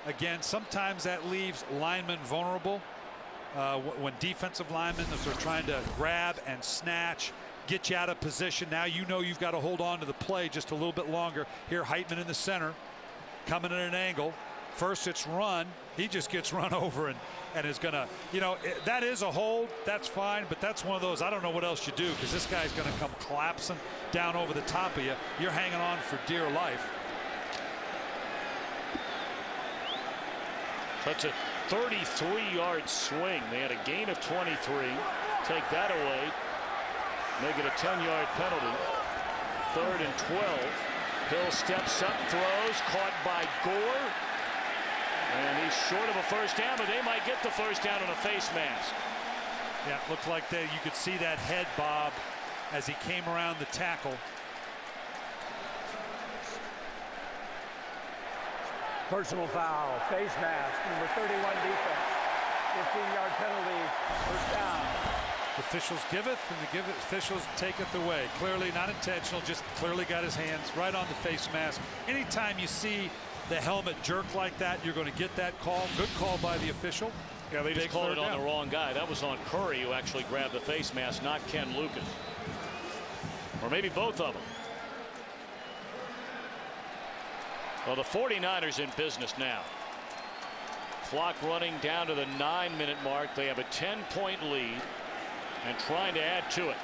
Speaker 2: Again, sometimes that leaves linemen vulnerable. When defensive linemen, if they're trying to grab and snatch, get you out of position, now you know you've got to hold on to the play just a little bit longer. Here, Heitman in the center, coming at an angle. First it's run. He just gets run over and is going to, that is a hold. That's fine, but that's one of those, I don't know what else you do because this guy's going to come collapsing down over the top of you. You're hanging on for dear life.
Speaker 1: That's a 33-yard swing. They had a gain of 23. Take that away. Make it a 10-yard penalty. 3rd and 12. Hill steps up, throws, caught by Gore. And he's short of a first down, but they might get the first down on a face mask.
Speaker 2: Yeah, it looked like you could see that head bob as he came around the tackle.
Speaker 3: Personal foul, face mask, number 31 defense. 15-yard penalty, first down.
Speaker 2: Officials giveth and the officials taketh away. Clearly not intentional, just clearly got his hands right on the face mask. Anytime you see the helmet jerk like that, you're going to get that call. Good call by the official.
Speaker 1: Yeah, they just called it on the wrong guy. That was on Curry, who actually grabbed the face mask, not Ken Lucas. Or maybe both of them. Well, the 49ers in business now. Clock running down to the 9-minute mark. They have a 10-point lead and trying to add to it.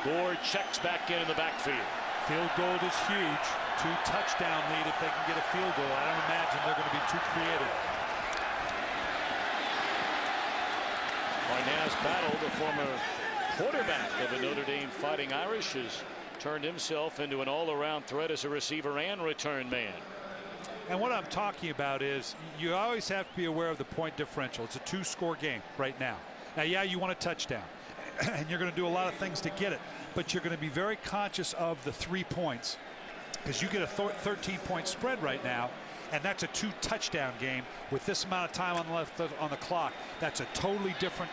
Speaker 1: Gore checks back in the backfield.
Speaker 2: Field goal is huge. 2 touchdown lead if they can get a field goal. I don't imagine they're going to be too creative.
Speaker 1: Arnaz Battle, the former quarterback of the Notre Dame Fighting Irish, has turned himself into an all-around threat as a receiver and return man.
Speaker 2: And what I'm talking about is you always have to be aware of the point differential. It's a 2-score game right now. Now, yeah, you want a touchdown, and you're going to do a lot of things to get it, but you're going to be very conscious of the 3 points because you get a 13-point spread right now, and that's a 2-touchdown game with this amount of time on the clock. That's a totally different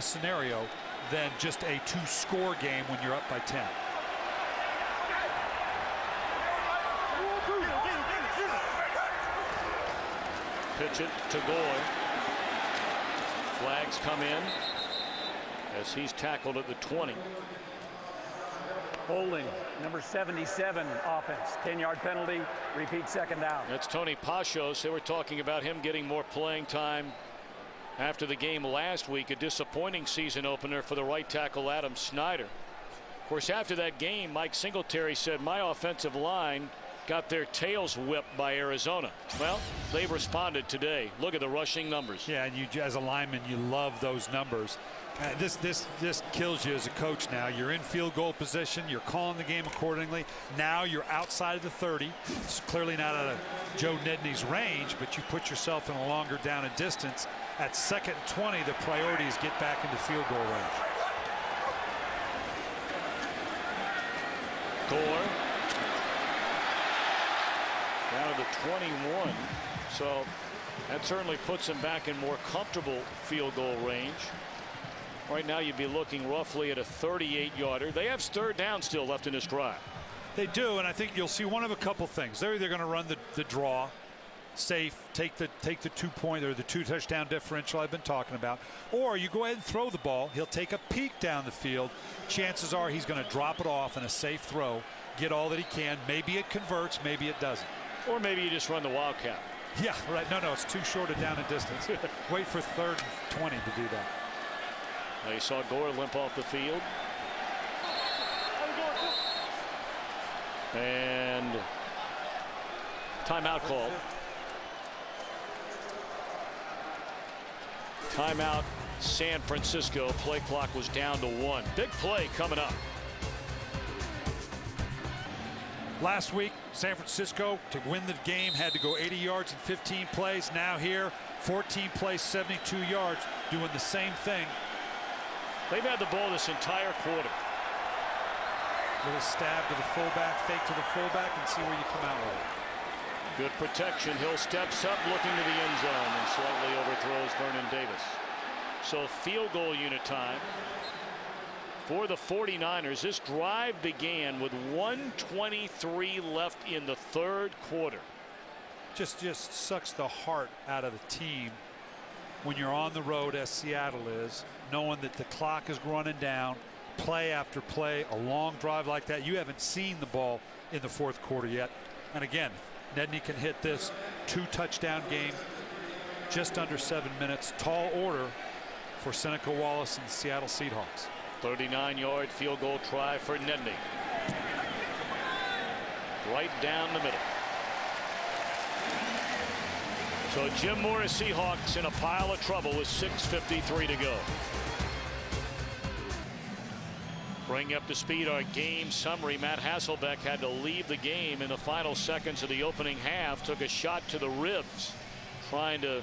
Speaker 2: scenario than just a 2-score game when you're up by 10.
Speaker 1: Pitch it to Gore. Flags come in as he's tackled at the 20.
Speaker 3: Holding, number 77 offense. 10-yard penalty, repeat second down.
Speaker 1: That's Tony Pashos. They were talking about him getting more playing time after the game last week. A disappointing season opener for the right tackle Adam Snyder. Of course, after that game, Mike Singletary said, my offensive line got their tails whipped by Arizona. Well, they've responded today. Look at the rushing numbers.
Speaker 2: Yeah, and you, as a lineman, you love those numbers. This kills you as a coach now. You're in field goal position. You're calling the game accordingly. Now you're outside of the 30. It's clearly not out of Joe Nedney's range, but you put yourself in a longer down and distance. At 2nd and 20, the priority is get back into field goal range.
Speaker 1: Gore down to the 21. So that certainly puts him back in more comfortable field goal range. Right now you'd be looking roughly at a 38-yarder. They have third down still left in this drive.
Speaker 2: They do, and I think you'll see one of a couple things. They're either going to run the draw, safe, take the 2-point or the 2-touchdown differential I've been talking about, or you go ahead and throw the ball. He'll take a peek down the field. Chances are he's going to drop it off in a safe throw, get all that he can. Maybe it converts, maybe it doesn't.
Speaker 1: Or maybe you just run the wildcat.
Speaker 2: Yeah, right. No, it's too short a down and distance. Wait for 3rd and 20 to do that.
Speaker 1: Now you saw Gore limp off the field. And timeout called. Timeout San Francisco. Play clock was down to 1. Big play coming up.
Speaker 2: Last week, San Francisco, to win the game, had to go 80 yards in 15 plays. Now here, 14 plays, 72 yards, doing the same thing.
Speaker 1: They've had the ball this entire quarter.
Speaker 2: Little stab to the fullback, fake to the fullback, and see where you come out with it.
Speaker 1: Good protection. Hill steps up, looking to the end zone, and slightly overthrows Vernon Davis. So field goal unit time for the 49ers. This drive began with 1:23 left in the 3rd quarter.
Speaker 2: Just sucks the heart out of the team when you're on the road, as Seattle is, knowing that the clock is running down, play after play, a long drive like that. You haven't seen the ball in the 4th quarter yet. And again, Nedney can hit this 2-touchdown game, just under 7 minutes. Tall order for Seneca Wallace and the Seattle Seahawks.
Speaker 1: 39-yard field goal try for Nedney. Right down the middle. So Jim Morris Seahawks in a pile of trouble with 6:53 to go. Bring up to speed our game summary. Matt Hasselbeck had to leave the game in the final seconds of the opening half. Took a shot to the ribs, trying to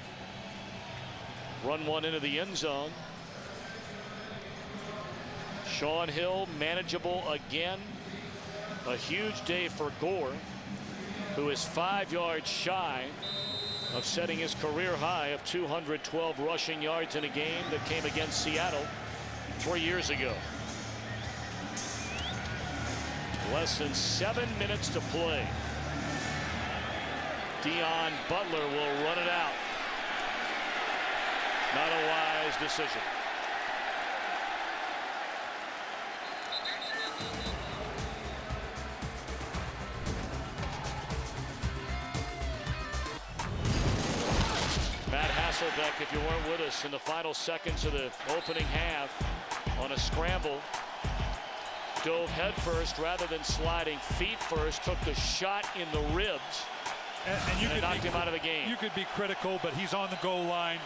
Speaker 1: run one into the end zone. Sean Hill manageable again. A huge day for Gore, who is 5 yards shy of setting his career high of 212 rushing yards in a game that came against Seattle 3 years ago. Less than 7 minutes to play. Dion Butler will run it out. Not a wise decision. Matt Hasselbeck, if you weren't with us in the final seconds of the opening half, on a scramble, dove headfirst rather than sliding feet first, took the shot in the ribs, and knocked him out of the game.
Speaker 2: You could be critical, but he's on the goal line.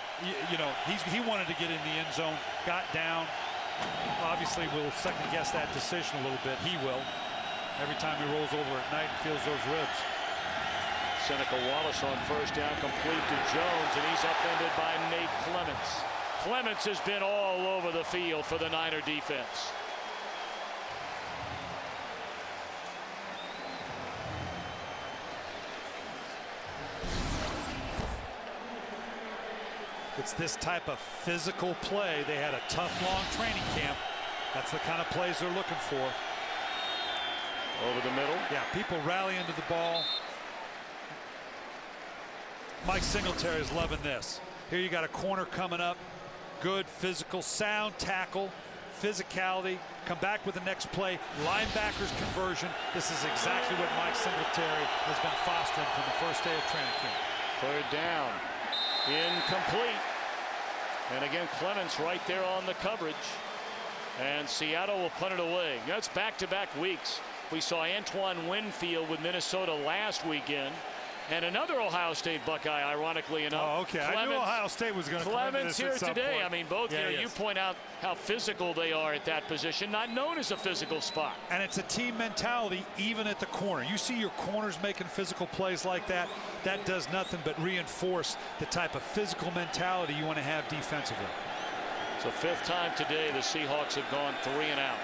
Speaker 2: You know, he wanted to get in the end zone, got down. Obviously, we'll second guess that decision a little bit. He will. Every time he rolls over at night and feels those ribs.
Speaker 1: Seneca Wallace on first down, complete to Jones, and he's upended by Nate Clements. Clements has been all over the field for the Niner defense.
Speaker 2: It's this type of physical play. They had a tough, long training camp. That's the kind of plays they're looking for.
Speaker 1: Over the middle.
Speaker 2: Yeah, people rally into the ball. Mike Singletary is loving this. Here you got a corner coming up. Good physical, sound tackle, physicality. Come back with the next play. Linebackers conversion. This is exactly what Mike Singletary has been fostering from the first day of training camp.
Speaker 1: 3rd down. Incomplete. And again, Clements right there on the coverage. And Seattle will punt it away. That's back-to-back weeks. We saw Antoine Winfield with Minnesota last weekend. And another Ohio State Buckeye, ironically enough.
Speaker 2: Oh, okay. I knew Ohio State was going to come into this
Speaker 1: here
Speaker 2: at some
Speaker 1: today.
Speaker 2: point.
Speaker 1: I mean, both you point out how physical they are at that position, not known as a physical spot.
Speaker 2: And it's a team mentality even at the corner. You see your corners making physical plays like that. That does nothing but reinforce the type of physical mentality you want to have defensively.
Speaker 1: So 5th time today the Seahawks have gone 3 and out.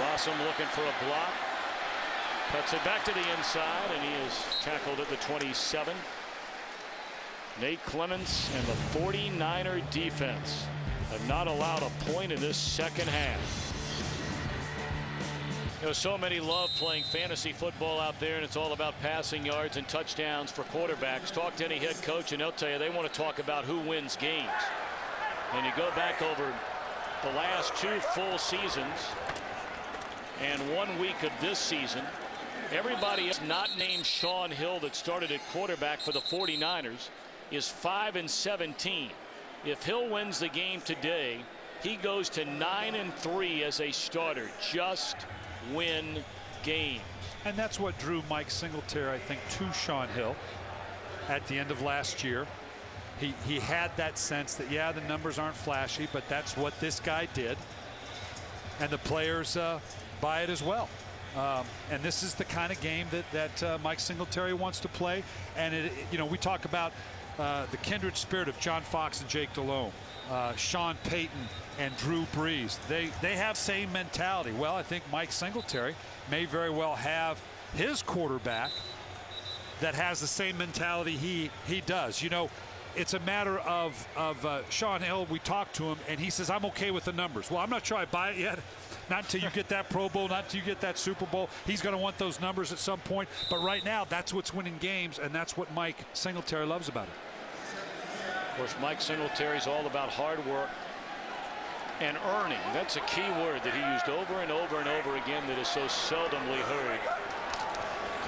Speaker 1: Rossum looking for a block. Cuts it back to the inside, and he is tackled at the 27. Nate Clements and the 49er defense have not allowed a point in this second half. You know, so many love playing fantasy football out there, and it's all about passing yards and touchdowns for quarterbacks. Talk to any head coach, and they'll tell you they want to talk about who wins games. And you go back over the last 2 full seasons and 1 week of this season, everybody else not named Sean Hill that started at quarterback for the 49ers is 5-17. If Hill wins the game today, he goes to 9-3 as a starter. Just win games.
Speaker 2: And that's what drew Mike Singletary, I think, to Sean Hill at the end of last year. He had that sense that, yeah, the numbers aren't flashy, but that's what this guy did. And the players buy it as well. And this is the kind of game that Mike Singletary wants to play. And, you know, we talk about the kindred spirit of John Fox and Jake Delhomme, Sean Payton and Drew Brees. They have same mentality. Well, I think Mike Singletary may very well have his quarterback that has the same mentality he does. You know, it's a matter of Sean Hill. We talked to him, and he says, I'm okay with the numbers. Well, I'm not sure I buy it yet. Not until you get that Pro Bowl, not until you get that Super Bowl. He's going to want those numbers at some point. But right now, that's what's winning games, and that's what Mike Singletary loves about it.
Speaker 1: Of course, Mike Singletary's all about hard work and earning. That's a key word that he used over and over and over again that is so seldomly heard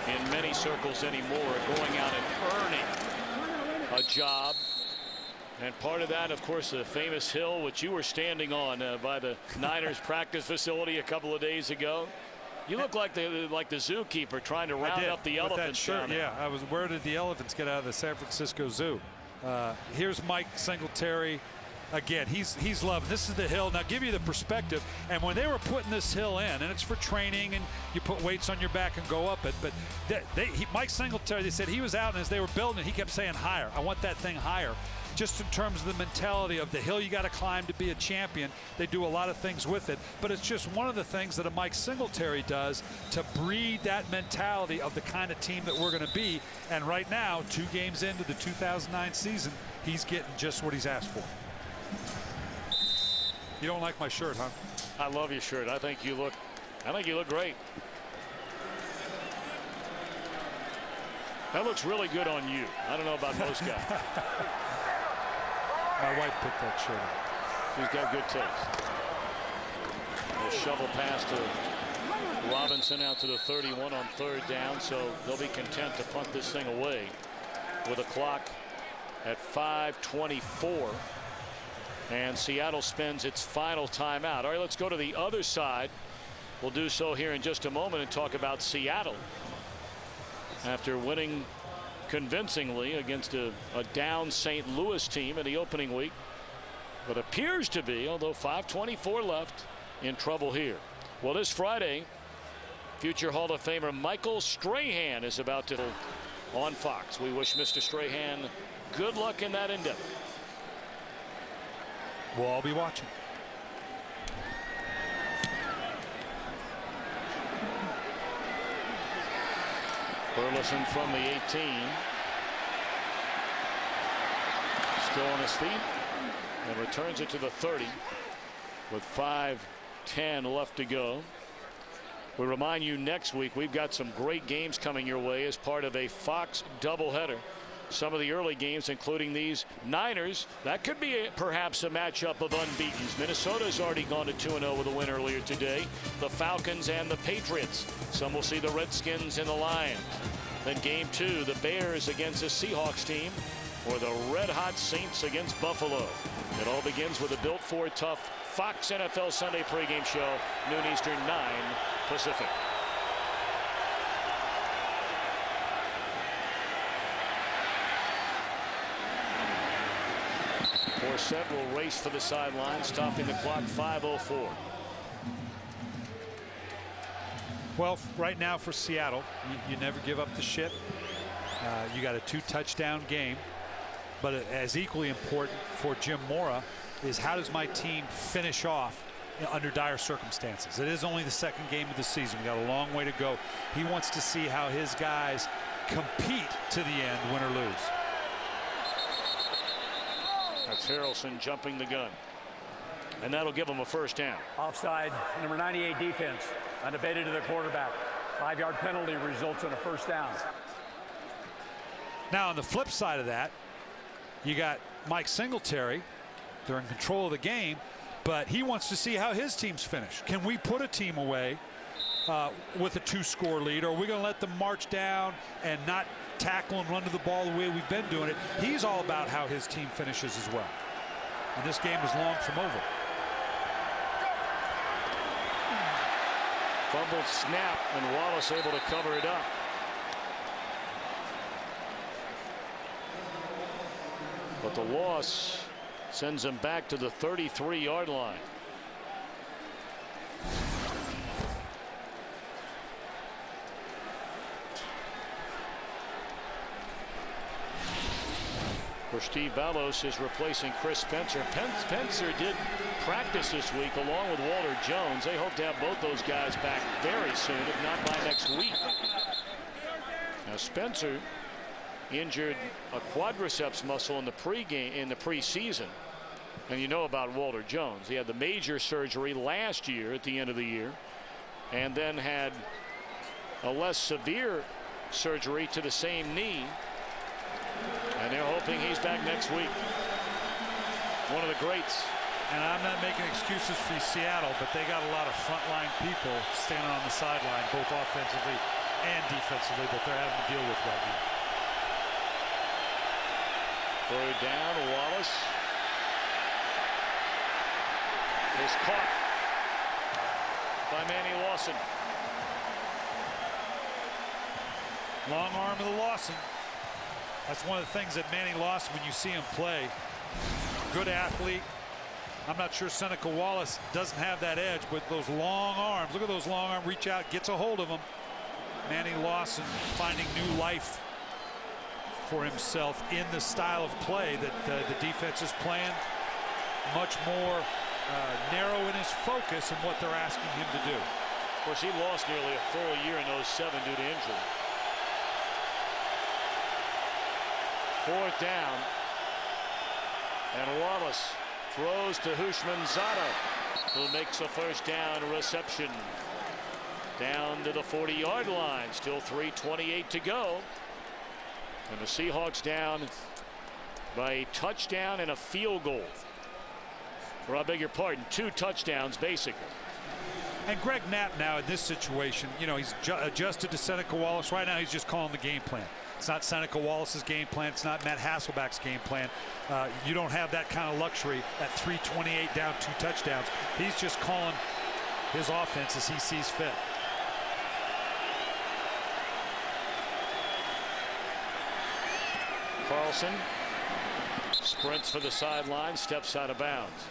Speaker 1: in many circles anymore, going out and earning a job. And part of that, of course, the famous hill which you were standing on by the Niners practice facility a couple of days ago. You look like the zookeeper trying to round up the elephants.
Speaker 2: Sure, yeah. I was. Where did the elephants get out of the San Francisco Zoo? Here's Mike Singletary. Again, he's loving. This is the hill. Now, give you the perspective. And when they were putting this hill in, and it's for training, and you put weights on your back and go up it. But Mike Singletary, they said he was out, and as they were building it, he kept saying higher. I want that thing higher. Just in terms of the mentality of the hill you got to climb to be a champion. They do a lot of things with it, but it's just one of the things that a Mike Singletary does to breed that mentality of the kind of team that we're going to be. And right now, 2 games into the 2009 season, he's getting just what he's asked for. You don't like my shirt, huh?
Speaker 1: I love your shirt. I think you look great. That looks really good on you. I don't know about most guys.
Speaker 2: My wife picked that shirt up.
Speaker 1: She's got good taste. A shovel pass to Robinson out to the 31 on 3rd down, so they'll be content to punt this thing away with a clock at 5:24. And Seattle spends its final timeout. All right, let's go to the other side. We'll do so here in just a moment and talk about Seattle. After winning convincingly against a down St. Louis team in the opening week, but appears to be, although 5:24 left, in trouble here. Well, this Friday, future Hall of Famer Michael Strahan is about to on Fox. We wish Mr. Strahan good luck in that endeavor.
Speaker 2: We'll all be watching.
Speaker 1: Burleson from the 18. Still on his feet and returns it to the 30 with 5:10 left to go. We remind you next week we've got some great games coming your way as part of a Fox doubleheader. Some of the early games, including these Niners, that could be perhaps a matchup of unbeatens. Minnesota's already gone to 2-0 with a win earlier today. The Falcons and the Patriots. Some will see the Redskins and the Lions. Then game 2, the Bears against the Seahawks team, or the Red Hot Saints against Buffalo. It all begins with a Built Ford Tough Fox NFL Sunday pregame show, noon Eastern, 9 Pacific. Forsett will race for the sideline, stopping the clock, 5:04.
Speaker 2: Well, right now for Seattle, you never give up the ship. You got a 2-touchdown game, but as equally important for Jim Mora is how does my team finish off under dire circumstances. It is only the second game of the season. We got a long way to go. He wants to see how his guys compete to the end, win or lose.
Speaker 1: That's Harrelson jumping the gun. And that'll give him a first down.
Speaker 3: Offside, number 98 defense, unabated to the quarterback. 5-yard penalty results in a first down.
Speaker 2: Now on the flip side of that, you got Mike Singletary. They're in control of the game, but he wants to see how his teams finish. Can we put a team away with a 2-score lead, or are we going to let them march down and not tackle and run to the ball the way we've been doing it? He's all about how his team finishes as well. And this game is long from over.
Speaker 1: Fumbled snap, and Wallace able to cover it up. But the loss sends him back to the 33-yard line. For Steve Vallos is replacing Chris Spencer. Spencer did practice this week along with Walter Jones. They hope to have both those guys back very soon, if not by next week. Now Spencer injured a quadriceps muscle in the preseason. And you know about Walter Jones. He had the major surgery last year at the end of the year, and then had a less severe surgery to the same knee. And they're hoping he's back next week. One of the greats.
Speaker 2: And I'm not making excuses for Seattle, but they got a lot of frontline people standing on the sideline, both offensively and defensively, that they're having to deal with right now.
Speaker 1: Third down, Wallace is caught by Manny Lawson.
Speaker 2: Long arm of the Lawson. That's one of the things that Manny Lawson, when you see him play, good athlete. I'm not sure Seneca Wallace doesn't have that edge, but those long arms, look at those long arms, reach out, gets a hold of him. Manny Lawson finding new life for himself in the style of play that the defense is playing. Much more narrow in his focus and what they're asking him to do.
Speaker 1: Of course, he lost nearly a full year in 07 due to injury. Fourth down, and Wallace throws to Hushmanzada, who makes a first down reception. Down to the 40-yard line, still 3:28 to go. And the Seahawks down by a touchdown and a field goal. Or I beg your pardon, 2 touchdowns basically.
Speaker 2: And Greg Knapp now in this situation, you know, he's adjusted to Seneca Wallace. Right now he's just calling the game plan. It's not Seneca Wallace's game plan. It's not Matt Hasselbeck's game plan. You don't have that kind of luxury at 3:28 down 2 touchdowns. He's just calling his offense as he sees fit.
Speaker 1: Carlson sprints for the sideline, steps out of bounds.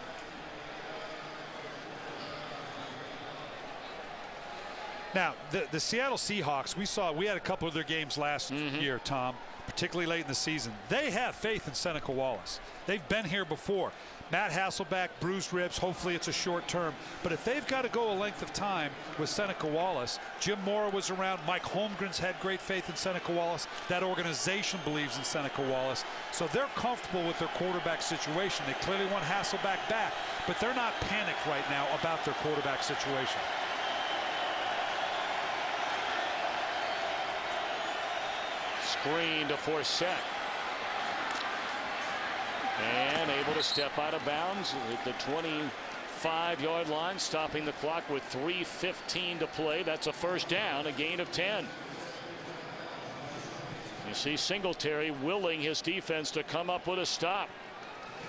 Speaker 2: Now, the Seattle Seahawks, we had a couple of their games last year, Tom, particularly late in the season. They have faith in Seneca Wallace. They've been here before. Matt Hasselbeck, bruised ribs, hopefully it's a short term. But if they've got to go a length of time with Seneca Wallace, Jim Mora was around, Mike Holmgren's had great faith in Seneca Wallace. That organization believes in Seneca Wallace. So they're comfortable with their quarterback situation. They clearly want Hasselbeck back, but they're not panicked right now about their quarterback situation.
Speaker 1: Screen to Forsett. And able to step out of bounds at the 25-yard line, stopping the clock with 3:15 to play. That's a first down, a gain of 10. You see Singletary willing his defense to come up with a stop.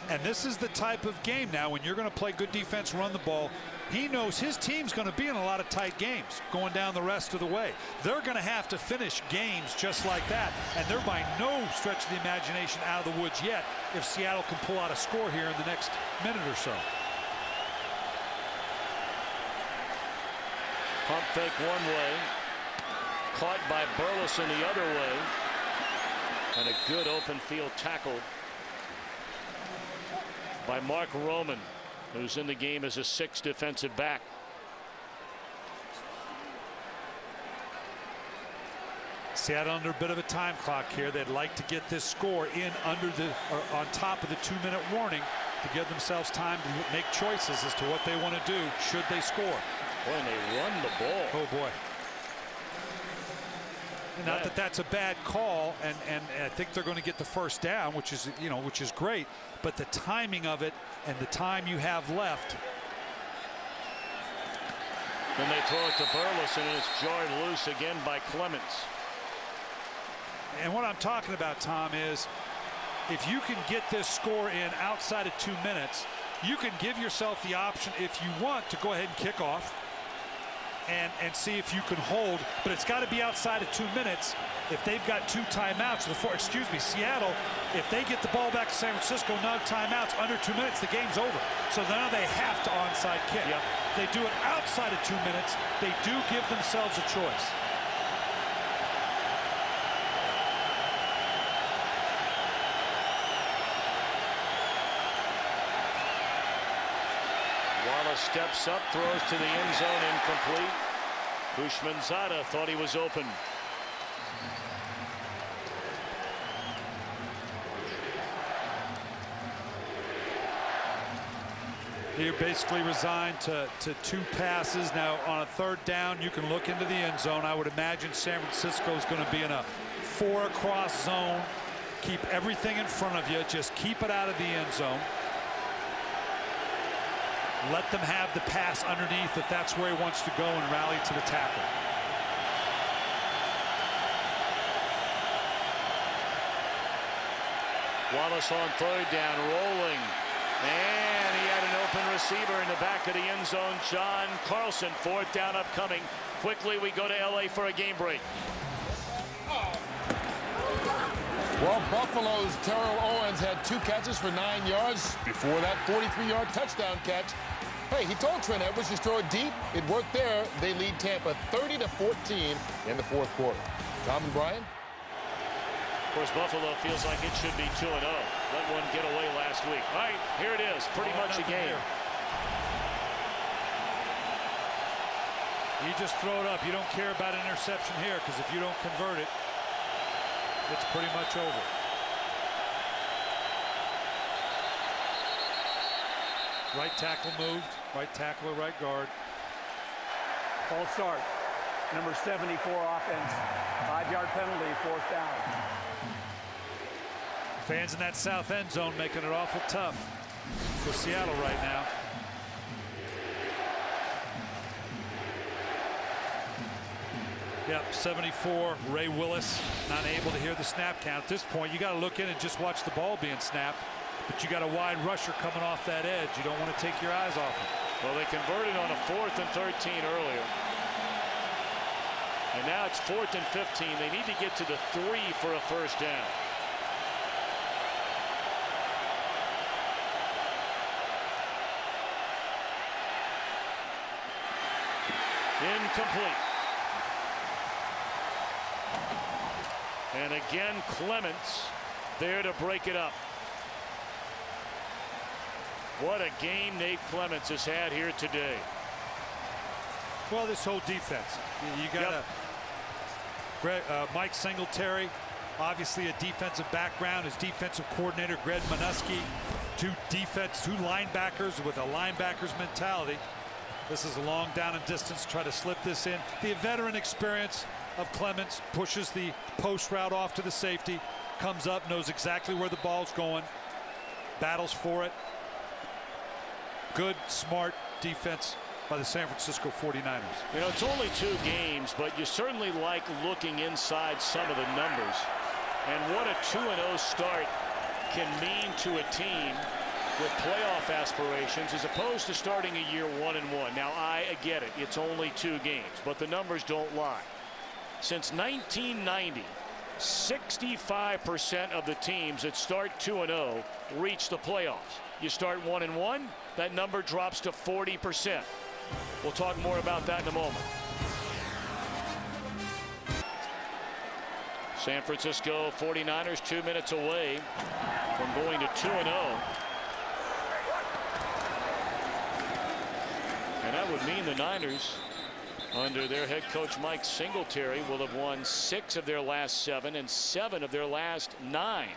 Speaker 2: And this is the type of game now when you're going to play good defense, run the ball. He knows his team's going to be in a lot of tight games going down the rest of the way. They're going to have to finish games just like that, and they're by no stretch of the imagination out of the woods yet if Seattle can pull out a score here in the next minute or so.
Speaker 1: Pump fake one way, caught by Burleson the other way, and a good open field tackle by Mark Roman. who's in the game as a 6th defensive back.
Speaker 2: Seattle under a bit of a time clock here. They'd like to get this score in on top of the 2-minute warning to give themselves time to make choices as to what they want to do should they score.
Speaker 1: Boy, and they run the ball.
Speaker 2: Oh boy. Not that that's a bad call, and I think they're going to get the first down, which is great, but the timing of it and the time you have left.
Speaker 1: Then they throw it to Burleson, and it's jarred loose again by Clements.
Speaker 2: And what I'm talking about, Tom, is if you can get this score in outside of 2 minutes, you can give yourself the option, if you want, to go ahead and kick off and see if you can hold, but it's got to be outside of 2 minutes. If they've got 2 timeouts, Seattle, if they get the ball back to San Francisco, no timeouts, under 2 minutes, the game's over. So now they have to onside kick.
Speaker 1: Yep.
Speaker 2: If they do it outside of 2 minutes, they do give themselves a choice.
Speaker 1: Steps up, throws to the end zone, incomplete. Bushmanzada thought he was open.
Speaker 2: You're basically resigned to 2 passes. Now on a 3rd down, you can look into the end zone. I would imagine San Francisco is going to be in a 4 across zone. Keep everything in front of you. Just keep it out of the end zone. Let them have the pass underneath if that's where he wants to go and rally to the tackle.
Speaker 1: Wallace on 3rd down, rolling. And he had an open receiver in the back of the end zone. John Carlson, 4th down upcoming. Quickly, we go to LA for a game break.
Speaker 4: Well, Buffalo's Terrell Owens had 2 catches for 9 yards before that 43-yard touchdown catch. Hey, he told Trent Edwards just throw it deep. It worked there. They lead Tampa 30-14 in the 4th quarter. Tom and Brian?
Speaker 1: Of course, Buffalo feels like it should be 2-0. Let one get away last week. All right, here it is. Pretty much a game.
Speaker 2: You just throw it up. You don't care about an interception here, because if you don't convert it, it's pretty much over. Right tackle moved. Right tackle or right guard.
Speaker 3: False start. Number 74 offense. 5-yard penalty, 4th down.
Speaker 2: Fans in that south end zone making it awful tough for Seattle right now. Yep, 74, Ray Willis, not able to hear the snap count. At this point, you got to look in and just watch the ball being snapped. But you got a wide rusher coming off that edge. You don't want to take your eyes off him.
Speaker 1: Well, they converted on a 4th and 13 earlier. And now it's 4th and 15. They need to get to the 3 for a first down. Incomplete. And again, Clements there to break it up. What a game Nate Clements has had here today.
Speaker 2: Well, this whole defense. You got Mike Singletary, obviously a defensive background. His defensive coordinator, Greg Minuski, 2 linebackers with a linebacker's mentality. This is a long down and distance. Try to slip this in. The veteran experience of Clements pushes the post route off to the safety, comes up, knows exactly where the ball's going, battles for it. Good, smart defense by the San Francisco 49ers.
Speaker 1: You know, it's only 2 games, but you certainly like looking inside some of the numbers. And what a 2-0 start can mean to a team with playoff aspirations as opposed to starting a year 1-1. Now, I get it. It's only 2 games, but the numbers don't lie. Since 1990, 65% of the teams that start 2-0 reach the playoffs. You start 1-1, that number drops to 40%. We'll talk more about that in a moment. San Francisco 49ers 2 minutes away from going to 2-0. would mean the Niners, under their head coach Mike Singletary, will have won 6 of their last 7 and 7 of their last 9.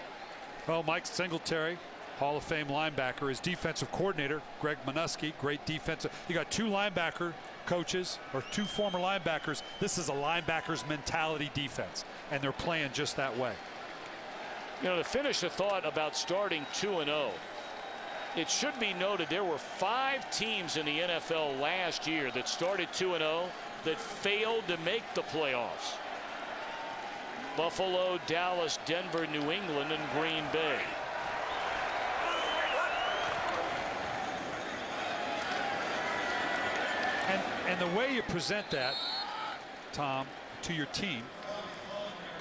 Speaker 2: Well, Mike Singletary, Hall of Fame linebacker, his defensive coordinator, Greg Minuski, great defensive. You got 2 linebacker coaches, or 2 former linebackers. This is a linebacker's mentality defense, and they're playing just that way.
Speaker 1: You know, to finish the thought about starting 2-0, it should be noted there were 5 teams in the NFL last year that started 2-0 that failed to make the playoffs. Buffalo, Dallas, Denver, New England, and Green Bay.
Speaker 2: And the way you present that, Tom, to your team,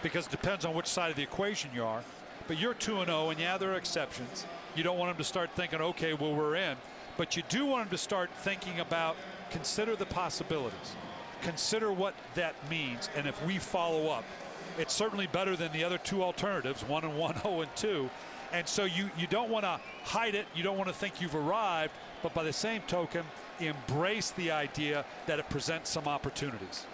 Speaker 2: because it depends on which side of the equation you are, but you're 2-0, and yeah, there are exceptions. You don't want them to start thinking, okay, well, we're in. But you do want them to start thinking about, consider the possibilities. Consider what that means. And if we follow up, it's certainly better than the other 2 alternatives, 1-1, 0-2. And so you don't want to hide it. You don't want to think you've arrived. But by the same token, embrace the idea that it presents some opportunities.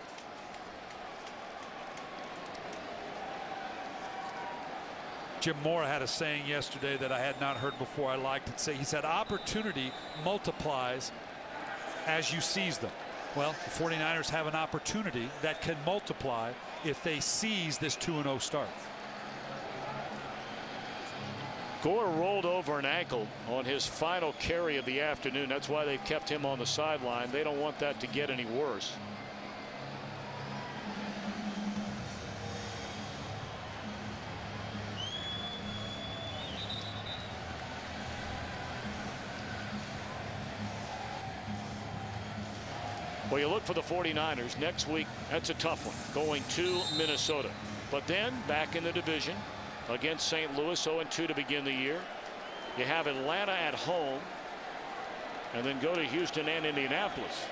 Speaker 2: Jim Mora had a saying yesterday that I had not heard before. I liked it. He said, opportunity multiplies as you seize them. Well, the 49ers have an opportunity that can multiply if they seize this 2-0 start.
Speaker 1: Gore rolled over an ankle on his final carry of the afternoon. That's why they've kept him on the sideline. They don't want that to get any worse. Well, you look for the 49ers next week. That's a tough one, going to Minnesota. But then back in the division against St. Louis, 0-2 to begin the year. You have Atlanta at home, and then go to Houston and Indianapolis.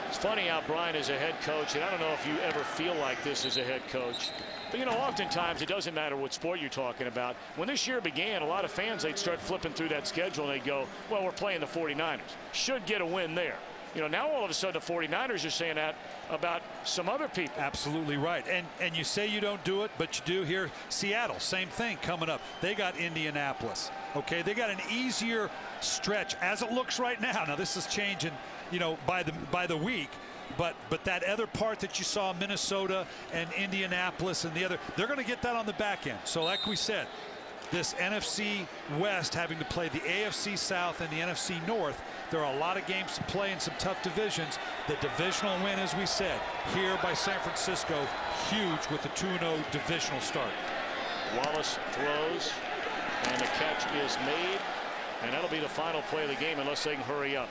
Speaker 1: It's funny how Brian is a head coach, and I don't know if you ever feel like this as a head coach. But, you know, oftentimes it doesn't matter what sport you're talking about. When this year began, a lot of fans, they'd start flipping through that schedule and they'd go, well, we're playing the 49ers. Should get a win there. You know, now all of a sudden the 49ers are saying that about some other people.
Speaker 2: Absolutely right. And you say you don't do it, but you do here. Seattle, same thing coming up. They got Indianapolis. Okay, they got an easier stretch as it looks right now. Now this is changing, you know, by the week. But that other part that you saw, Minnesota and Indianapolis and the other, they're going to get that on the back end. So like we said, this NFC West having to play the AFC South and the NFC North, there are a lot of games to play in some tough divisions. The divisional win, as we said, here by San Francisco, huge with the 2-0 divisional start.
Speaker 1: Wallace throws, and the catch is made, and that'll be the final play of the game unless they can hurry up.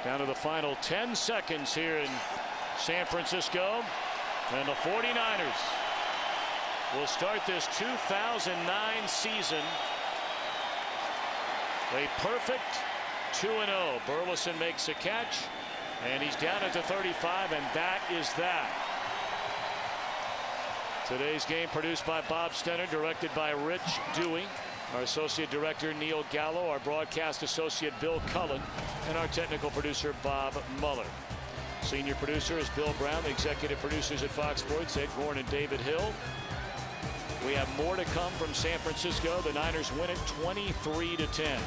Speaker 1: Down to the final 10 seconds here in San Francisco, and the 49ers will start this 2009 season a perfect 2-0. Burleson makes a catch, and he's down at the 35, and that is that. Today's game produced by Bob Stenner, directed by Rich Dewey. Our associate director Neil Gallo, our broadcast associate Bill Cullen, and our technical producer Bob Muller. Senior producer is Bill Brown. The executive producers at Fox Sports, Ed Gorn and David Hill. We have more to come from San Francisco. The Niners win it 23-10.